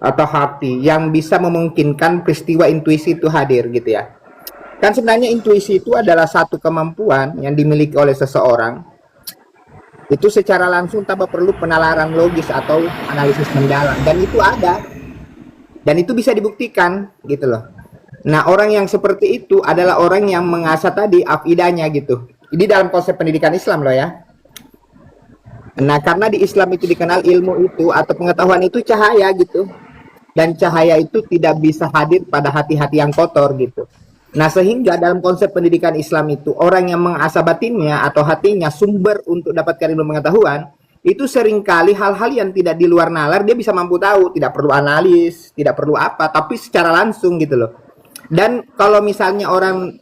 atau hati yang bisa memungkinkan peristiwa intuisi itu hadir gitu ya. Kan sebenarnya intuisi itu adalah satu kemampuan yang dimiliki oleh seseorang. Itu secara langsung tanpa perlu penalaran logis atau analisis mendalam, dan itu ada. Dan itu bisa dibuktikan gitu loh. Nah, orang yang seperti itu adalah orang yang mengasah tadi afidahnya gitu. Ini dalam konsep pendidikan Islam loh ya. Nah, karena di Islam itu dikenal ilmu itu atau pengetahuan itu cahaya gitu. Dan cahaya itu tidak bisa hadir pada hati-hati yang kotor gitu. Nah, sehingga dalam konsep pendidikan Islam itu orang yang mengasah batinnya atau hatinya sumber untuk dapatkan ilmu pengetahuan, itu seringkali hal-hal yang tidak di luar nalar dia bisa mampu tahu, tidak perlu analis, tidak perlu apa, tapi secara langsung gitu loh. Dan kalau misalnya orang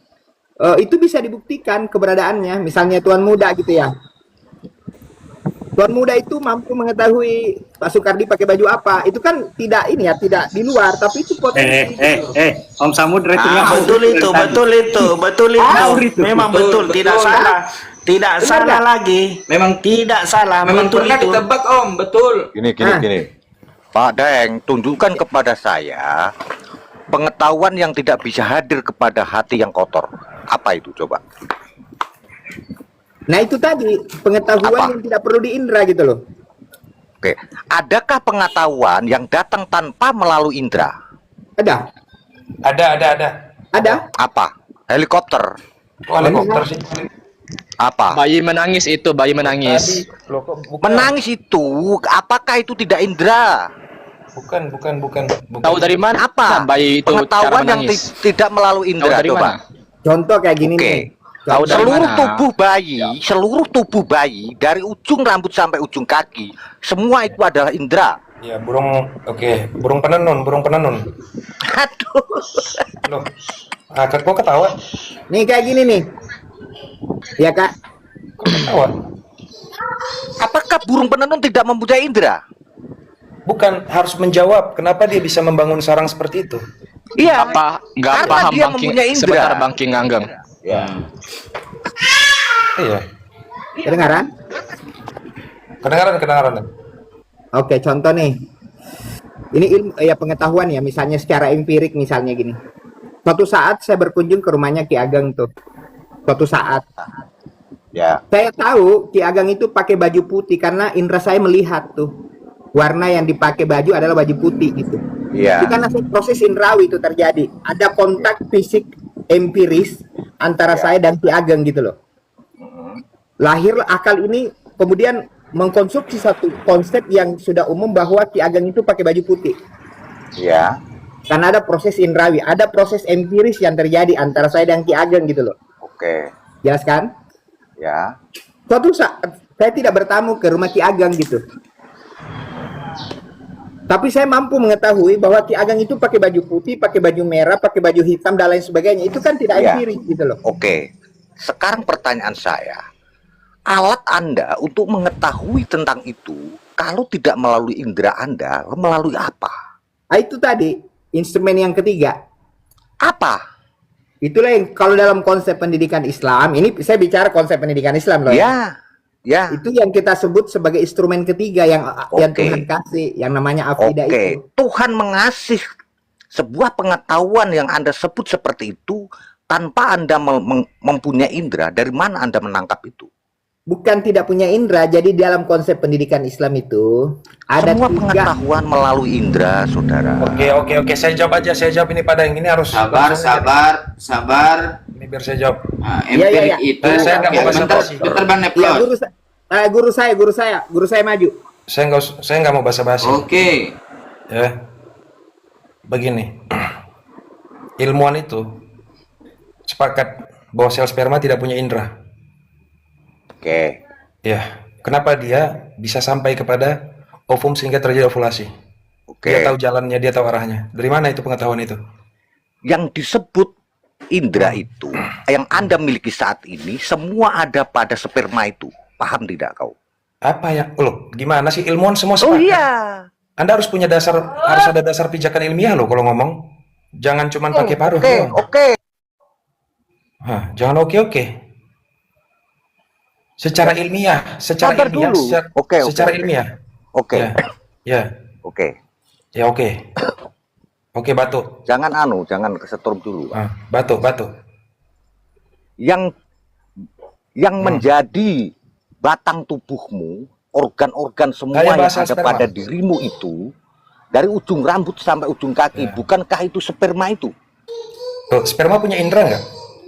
itu bisa dibuktikan keberadaannya, misalnya Tuan Muda gitu ya. Tuan Muda itu mampu mengetahui Pak Soekardi pakai baju apa. Itu kan tidak ini ya, tidak di luar, tapi itu potensi. Om Samudra itu betul itu. Memang betul, tidak salah. Tidak salah lagi. Memang tidak salah. Memang betul pernah itu. ditebak Om, betul. Gini. Pak Daeng, tunjukkan kepada saya pengetahuan yang tidak bisa hadir kepada hati yang kotor. Apa itu coba? Nah itu tadi pengetahuan yang tidak perlu diindra gitu loh. Oke, adakah pengetahuan yang datang tanpa melalui indera? Ada. Ada. Apa? Helikopter? Helikopter sih. Apa? Bayi menangis itu, bayi menangis. Loh, kok bukan. Menangis itu, apakah itu tidak indera? Bukan. Tahu dari mana? Apa? Bayi itu Pengetahuan cara yang menangis. tidak melalui Tahu indera, dari coba. mana? Contoh kayak gini Oke. nih. Tahu dari Seluruh mana? tubuh bayi dari ujung rambut sampai ujung kaki, semua itu adalah indera. Ya, burung penenun. Aduh. Loh. Kok ketawa? Nih kayak gini nih. Ya Kak. Kok ketawa? Apakah burung penenun tidak mempunyai indera? Bukan, harus menjawab kenapa dia bisa membangun sarang seperti itu. Iya. Apa nggak Karena paham dia Bangking? mempunyai indera. Sebentar Bangking Anggeng. Iya. Kedengaran? Kedengaran. Oke, contoh nih. Ini ilmu ya pengetahuan ya, misalnya secara empirik misalnya gini. Suatu saat saya berkunjung ke rumahnya Ki Ageng tuh. Suatu saat Ya. saya tahu Ki Ageng itu pakai baju putih karena indera saya melihat tuh. Warna yang dipakai baju adalah baju putih gitu. Iya. Itu karena proses indrawi itu terjadi. Ada kontak fisik empiris antara saya dan Ki Ageng gitu loh. Lahirlah akal ini kemudian mengkonsumsi satu konsep yang sudah umum bahwa Ki Ageng itu pakai baju putih. Iya. Karena ada proses indrawi, ada proses empiris yang terjadi antara saya dan Ki Ageng gitu loh. Oke. Jelas kan? Ya. Suatu saat saya tidak bertamu ke rumah Ki Ageng gitu. Tapi saya mampu mengetahui bahwa Ki Ageng itu pakai baju putih, pakai baju merah, pakai baju hitam dan lain sebagainya. Itu kan tidak Iya. empiris gitu loh. Oke. Sekarang pertanyaan saya. Alat Anda untuk mengetahui tentang itu, kalau tidak melalui indera Anda, melalui apa? Nah, itu tadi instrumen yang ketiga. Apa? Itulah yang kalau dalam konsep pendidikan Islam, ini saya bicara konsep pendidikan Islam loh. Ya. Ya, Itu yang kita sebut sebagai instrumen ketiga yang Oke. Tuhan kasih, yang namanya afidah oke. itu. Tuhan mengasih sebuah pengetahuan yang Anda sebut seperti itu tanpa Anda mempunyai indera. Dari mana Anda menangkap itu? Bukan tidak punya indera, jadi dalam konsep pendidikan Islam itu ada Semua 3. pengetahuan melalui indera, saudara. Oke, saya jawab aja. Saya jawab ini pada yang ini harus Sabar, langsung sabar, sabar. ini biar saya jawab. Nah, Iya, iya, empirik iya. itu. Saya nggak mau basa-basi. Bentar, Bang Ya, Neplos. guru saya maju. Saya nggak mau basa-basi. Oke. Ya, begini, ilmuwan itu sepakat bahwa sel sperma tidak punya indera. Oke. Ya, kenapa dia bisa sampai kepada ovum sehingga terjadi ovulasi? Oke. Dia tahu jalannya, dia tahu arahnya. Dari mana itu pengetahuan itu? Yang disebut indera itu, yang Anda miliki saat ini, semua ada pada sperma itu. Paham tidak kau? Apa ya? Loh, gimana sih ilmuwan semua Oh sepakat? iya. Anda harus punya dasar, harus ada dasar pijakan ilmiah loh kalau ngomong. Jangan cuman pakai paruh Oke, doang. oke. Hah, jangan oke. Secara ilmiah, Sabar dulu. Oke, secara oke. ilmiah. Oke. Ya, Oke. ya oke. Oke, batuk. Jangan jangan kesetrum dulu. Batuk. Yang menjadi batang tubuhmu, organ-organ semua Kayak yang bahasa ada sperma. pada dirimu itu, dari ujung rambut sampai ujung kaki, bukankah itu sperma itu? Tuh, sperma punya indera nggak?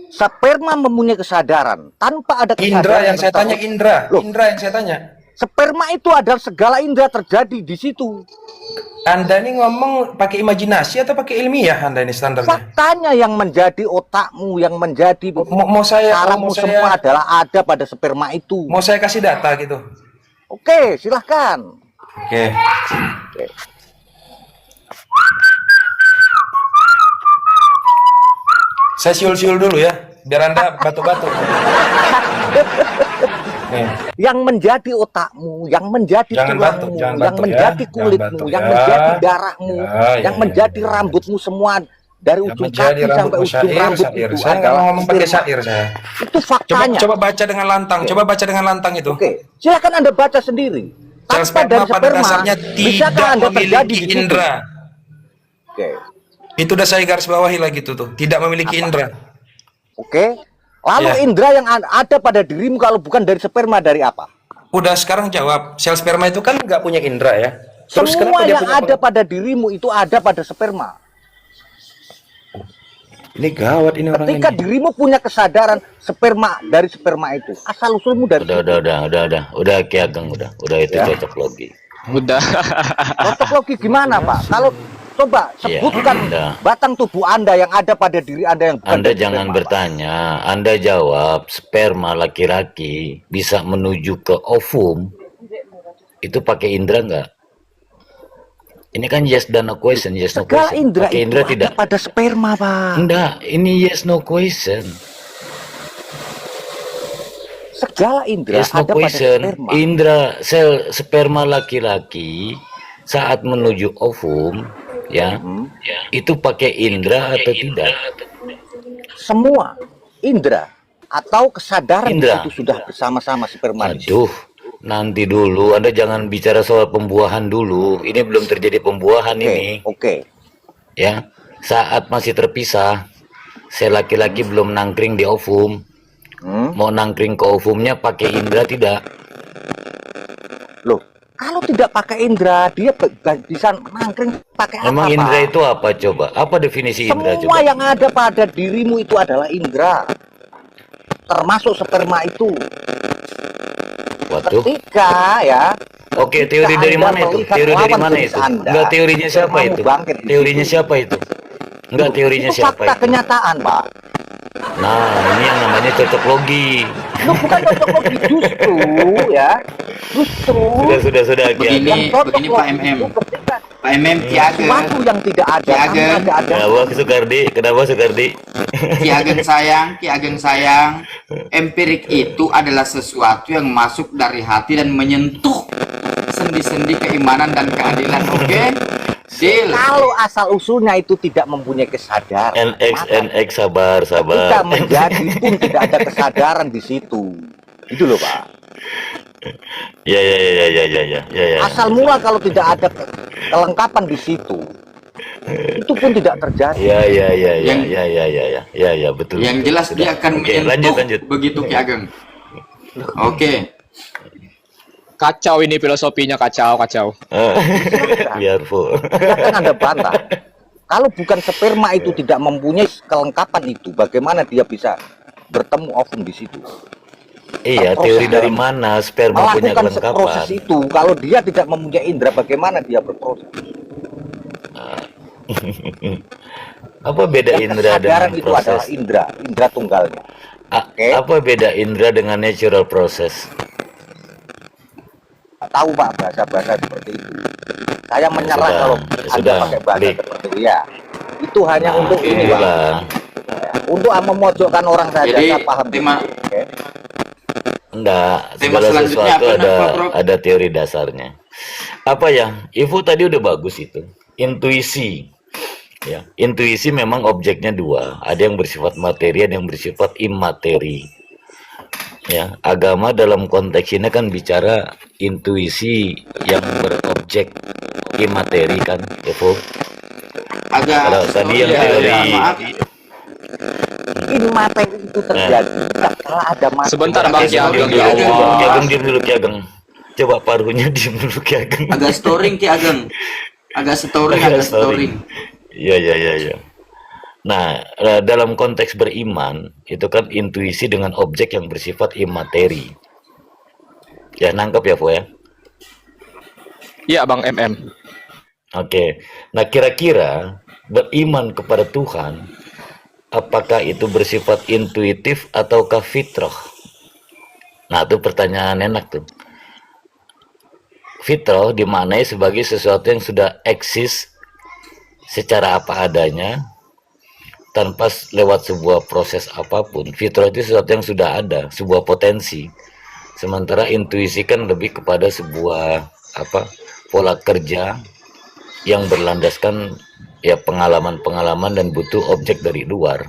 Sperma mempunyai kesadaran. Tanpa ada kesadaran Indra yang saya tanya, indra. Loh. Indra yang saya tanya. Sperma itu adalah segala indera terjadi di situ. Anda ini ngomong pakai imajinasi atau pakai ilmiah Anda ini standarnya? Faktanya yang menjadi otakmu, yang menjadi Mau saya sarafmu semua adalah ada pada sperma itu. mau saya kasih data gitu. Oke, silahkan. Oke. Saya siul-siul dulu ya, biar Anda batuk-batuk. Nih, Yang menjadi otakmu, yang menjadi Jangan tulangmu, batuk, jangan yang batuk ya. menjadi Jangan kulitmu, batuk yang ya. menjadi darahmu, Ya, yang ya, menjadi ya. rambutmu semua dari yang ujung menjadi kaki sampai rambutmu ujung syair. rambut Saya itu nggak mau adalah ngomong pakai sperma. syair saya. Itu faktanya. Coba baca dengan lantang, coba baca dengan lantang itu. Oke, silakan Anda baca sendiri. Sel Tanpa dari sperma pada sperma, dasarnya bisakah tidak Anda terjadi memiliki di situ? indera. Oke. Itu udah saya garis bawahi lagi tuh, tidak memiliki indera. Oke. Lalu Ya. indera yang ada pada dirimu kalau bukan dari sperma dari apa? Udah sekarang jawab, sel sperma itu kan nggak punya indera ya. Terus Semua kenapa dia yang punya ada pada dirimu itu ada pada sperma. Ini gawat ini orang Ketika ini. dirimu punya kesadaran sperma dari sperma itu, asal usulmu dari Udah Ki Ageng udah itu Ya. cocok logi. Udah. cocok logi gimana Pak? Kalau coba Iya, sebutkan udah. batang tubuh Anda yang ada pada diri Anda yang bukan Anda dari jangan sperma, Pak. bertanya, Anda jawab sperma laki-laki bisa menuju ke ovum itu pakai indera nggak? Ini kan yes dan no question, yes no Segala question. indera Pakai itu indera ada tidak? pada sperma Pak. Enggak, ini yes no question. Segala indera Yes no ada pada question. sperma. Indera sel sperma laki-laki saat menuju ovum ya, itu pakai indera atau tidak? Semua indera atau kesadaran Indera. itu sudah bersama-sama sperma di situ. Aduh, nanti dulu. Anda jangan bicara soal pembuahan dulu. Ini belum terjadi pembuahan ini. Oke. Ya, saat masih terpisah, sel laki-laki belum nangkring di ovum. Mau nangkring ke ovumnya pakai indera tidak? Loh, kalau tidak pakai indera, dia bisa nangkring pakai apa, Memang Pak? indera itu apa coba? Apa definisi indera Semua coba? yang ada pada dirimu itu adalah indera. Termasuk sperma itu. Waduh. Ketika ya. Oke, ketika teori dari Anda mana itu? melihat Teori dari lawan mana jenis itu? Anda, Enggak, teorinya siapa spermamu itu? bangkit di Teorinya situ. siapa itu? Enggak, teorinya Itu siapa fakta itu? kenyataan, Pak. Nah, ini yang namanya cocok logi. Lu bukan cocok logi, justru ya. Justru Sudah, Ki Ageng. yang cocok Begini, Pak logi MM. itu ketika Pak MM, Ki Ageng. sesuatu yang tidak ada, Ki Ageng. kamu ada. Kenapa Sukardi? Kenapa Sukardi? Ki Ageng sayang, empirik itu adalah sesuatu yang masuk dari hati dan menyentuh sendi-sendi keimanan dan keadilan. Oke? Deal. Kalau asal usulnya itu tidak mempunyai kesadaran, NX maka sabar. ketika menjadi pun tidak ada kesadaran di situ. Itu loh Pak. Ya, ya, ya, ya, ya, ya, ya, ya. Asal mula kalau tidak ada kelengkapan di situ, itu pun tidak terjadi. Ya, ya, ya, ya, Yang- ya, ya, ya, ya, ya, ya, betul. Yang betul, jelas sudah. dia akan Oke, lanjut, menyentuh lanjut. begitu Ki Ageng. Oke. Kacau ini filosofinya, kacau, kacau. Biar full. Silakan Anda bantah. Kalau bukan sperma itu tidak mempunyai kelengkapan itu, bagaimana dia bisa bertemu ovum di situ? Iya, Proses teori dari dalam mana sperma punya melakukan proses kelengkapan? itu, kalau dia tidak mempunyai indera, bagaimana dia berproses? Apa beda Dan indera dengan kesadaran itu adalah proses? indera tunggalnya. Oke. Apa beda indera dengan natural process? Tahu Pak bahasa-bahasa seperti itu. Saya menyerah sudah, kalau ya Anda sudah, pakai bahasa klik. seperti itu ya. Itu hanya Nah, untuk ini Pak. inilah. Untuk memojokkan orang saja. Jadi, Saya paham. tema- Oke. Enggak, Tema segala selanjutnya sesuatu apa, ada Pak, Prof? ada teori dasarnya. Apa ya? Ibu tadi udah bagus itu. Intuisi. Ya, intuisi memang objeknya dua. Ada yang bersifat materi, ada yang bersifat imateri. Ya, agama dalam konteks ini kan bicara intuisi yang berobjek imateri kan, Evo. Agak Kalau tadi yang sorry, teori maaf. Ini materi itu terjadi. Setelah ada materi. Sebentar Bang Ki Ageng, ya Ki Allah. Ageng diam dulu, Ki Ageng. Coba paruhnya diam dulu, Ki Ageng. Agak storing Ki Ageng. Agak storing, agak storing. Iya, iya, iya, iya. Nah, dalam konteks beriman, itu kan intuisi dengan objek yang bersifat imateri. Ya, nangkep ya, Fu ya? Iya Bang MM. Oke. Nah, kira-kira beriman kepada Tuhan, apakah itu bersifat intuitif ataukah fitrah? Nah, itu pertanyaan enak tuh. Fitrah dimaknai sebagai sesuatu yang sudah eksis secara apa adanya, tanpa lewat sebuah proses apapun. Fitrah itu sesuatu yang sudah ada, sebuah potensi. Sementara intuisi kan lebih kepada sebuah pola kerja yang berlandaskan ya pengalaman-pengalaman dan butuh objek dari luar.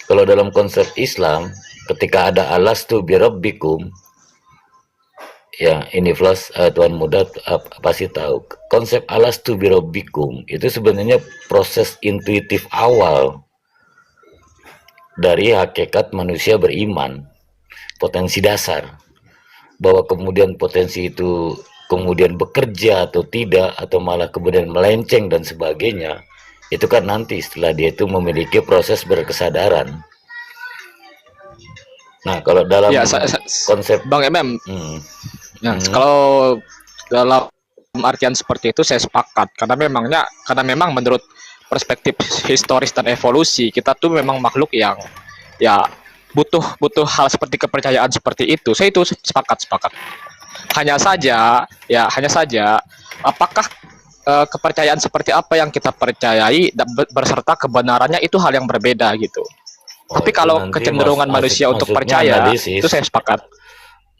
Kalau dalam konsep Islam, ketika ada alastu birabbikum, ya ini Flash, Tuan Muda pasti tahu konsep alastu birabbikum itu sebenarnya proses intuitif awal dari hakikat manusia beriman, potensi dasar, bahwa kemudian potensi itu kemudian bekerja atau tidak, atau malah kemudian melenceng dan sebagainya, itu kan nanti setelah dia itu memiliki proses berkesadaran. Nah, kalau dalam Ya, konsep Bang MM. Ya, Hmm. kalau dalam artian seperti itu saya sepakat karena memang menurut perspektif historis dan evolusi kita tuh memang makhluk yang ya butuh hal seperti kepercayaan seperti itu. Saya itu sepakat. Hanya saja apakah kepercayaan seperti apa yang kita percayai dan berserta kebenarannya itu hal yang berbeda gitu. Tapi itu kalau nanti kecenderungan manusia untuk masuknya percaya analisis. itu saya sepakat.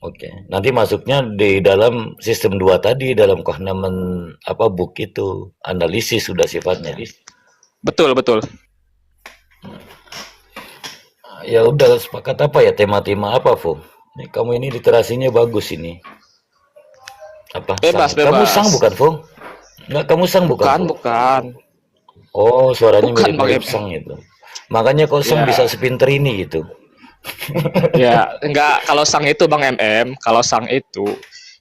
Oke, nanti masuknya di dalam sistem 2 tadi, dalam Kahneman book itu, analisis sudah sifatnya. Betul. Ya udah, sepakat apa ya, tema-tema apa, Fu? Nih, kamu ini literasinya bagus ini. Apa? Bebas. Kamu sang bukan, Fu? Enggak, kamu sang bukan? Fu? Bukan. Oh, suaranya Bukan, mirip-mirip Bang. sang itu. Makanya kok sang Ya. bisa sepinter ini gitu. Ya, enggak, kalau sang itu Bang MM, kalau sang itu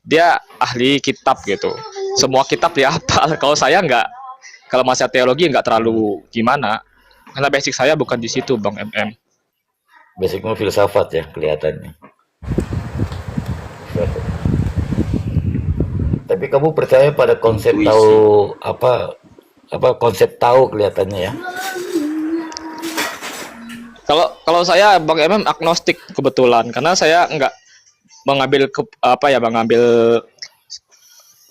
dia ahli kitab gitu. Semua kitab dia hafal. Kalau saya enggak, kalau masalah teologi enggak terlalu gimana. Karena basic saya bukan di situ Bang MM. Basicnya filsafat ya kelihatannya. Tapi kamu percaya pada konsep Intuisi. tahu konsep tahu kelihatannya ya? Kalau saya Bang MM agnostik kebetulan karena saya enggak mengambil mengambil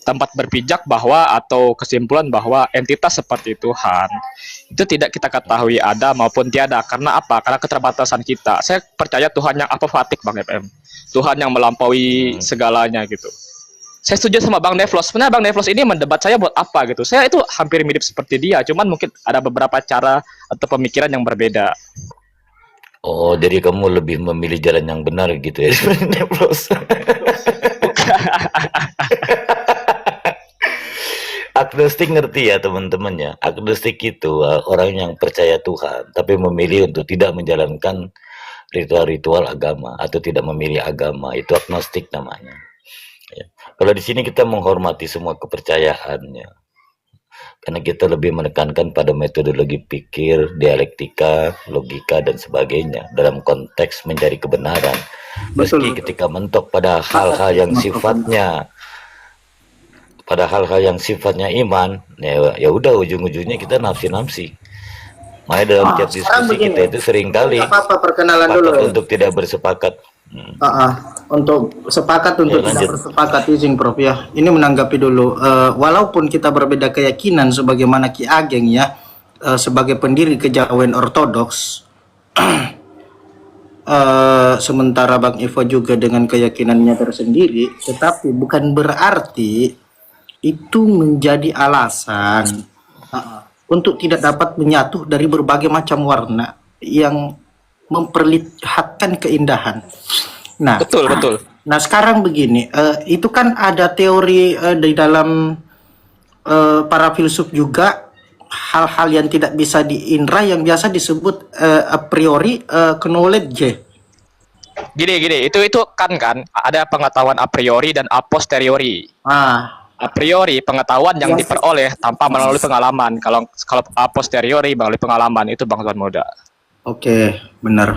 tempat berpijak bahwa atau kesimpulan bahwa entitas seperti Tuhan itu tidak kita ketahui ada maupun tiada. Karena apa? Karena keterbatasan kita. Saya percaya Tuhan yang apofatik Bang MM. Tuhan yang melampaui segalanya gitu. Saya setuju sama Bang Devlos. Sebenarnya Bang Devlos ini mendebat saya buat apa gitu. Saya itu hampir mirip seperti dia, cuman mungkin ada beberapa cara atau pemikiran yang berbeda. Oh, jadi kamu lebih memilih jalan yang benar gitu ya, Neplos. Agnostik ngerti ya teman-teman ya. Agnostik itu orang yang percaya Tuhan, tapi memilih untuk tidak menjalankan ritual-ritual agama atau tidak memilih agama. Itu agnostik namanya. Ya. Kalau di sini kita menghormati semua kepercayaannya. Karena kita lebih menekankan pada metodologi pikir, dialektika, logika, dan sebagainya dalam konteks mencari kebenaran. Meski ketika mentok pada hal-hal yang sifatnya iman, ya udah ujung-ujungnya kita nafsi-nafsi. Makanya dalam tiap diskusi kita itu seringkali apa perkenalan dulu untuk tidak bersepakat. untuk sepakat untuk Ya, tidak lanjut. bersepakat, izin Prof ya. Ini menanggapi dulu, walaupun kita berbeda keyakinan sebagaimana Ki Ageng ya, sebagai pendiri kejawen ortodoks, sementara Bang Ivo juga dengan keyakinannya tersendiri, tetapi bukan berarti itu menjadi alasan untuk tidak dapat menyatu dari berbagai macam warna yang memperlihatkan keindahan. Nah, Betul, betul. nah sekarang begini, itu kan ada teori di dalam para filsuf juga, hal-hal yang tidak bisa diindra yang biasa disebut a priori knowledge. Gini, itu kan ada pengetahuan a priori dan a posteriori. A priori pengetahuan yang diperoleh tanpa melalui pengalaman. Kalau a posteriori melalui pengalaman, itu Bang Tuan Muda. Oke, benar.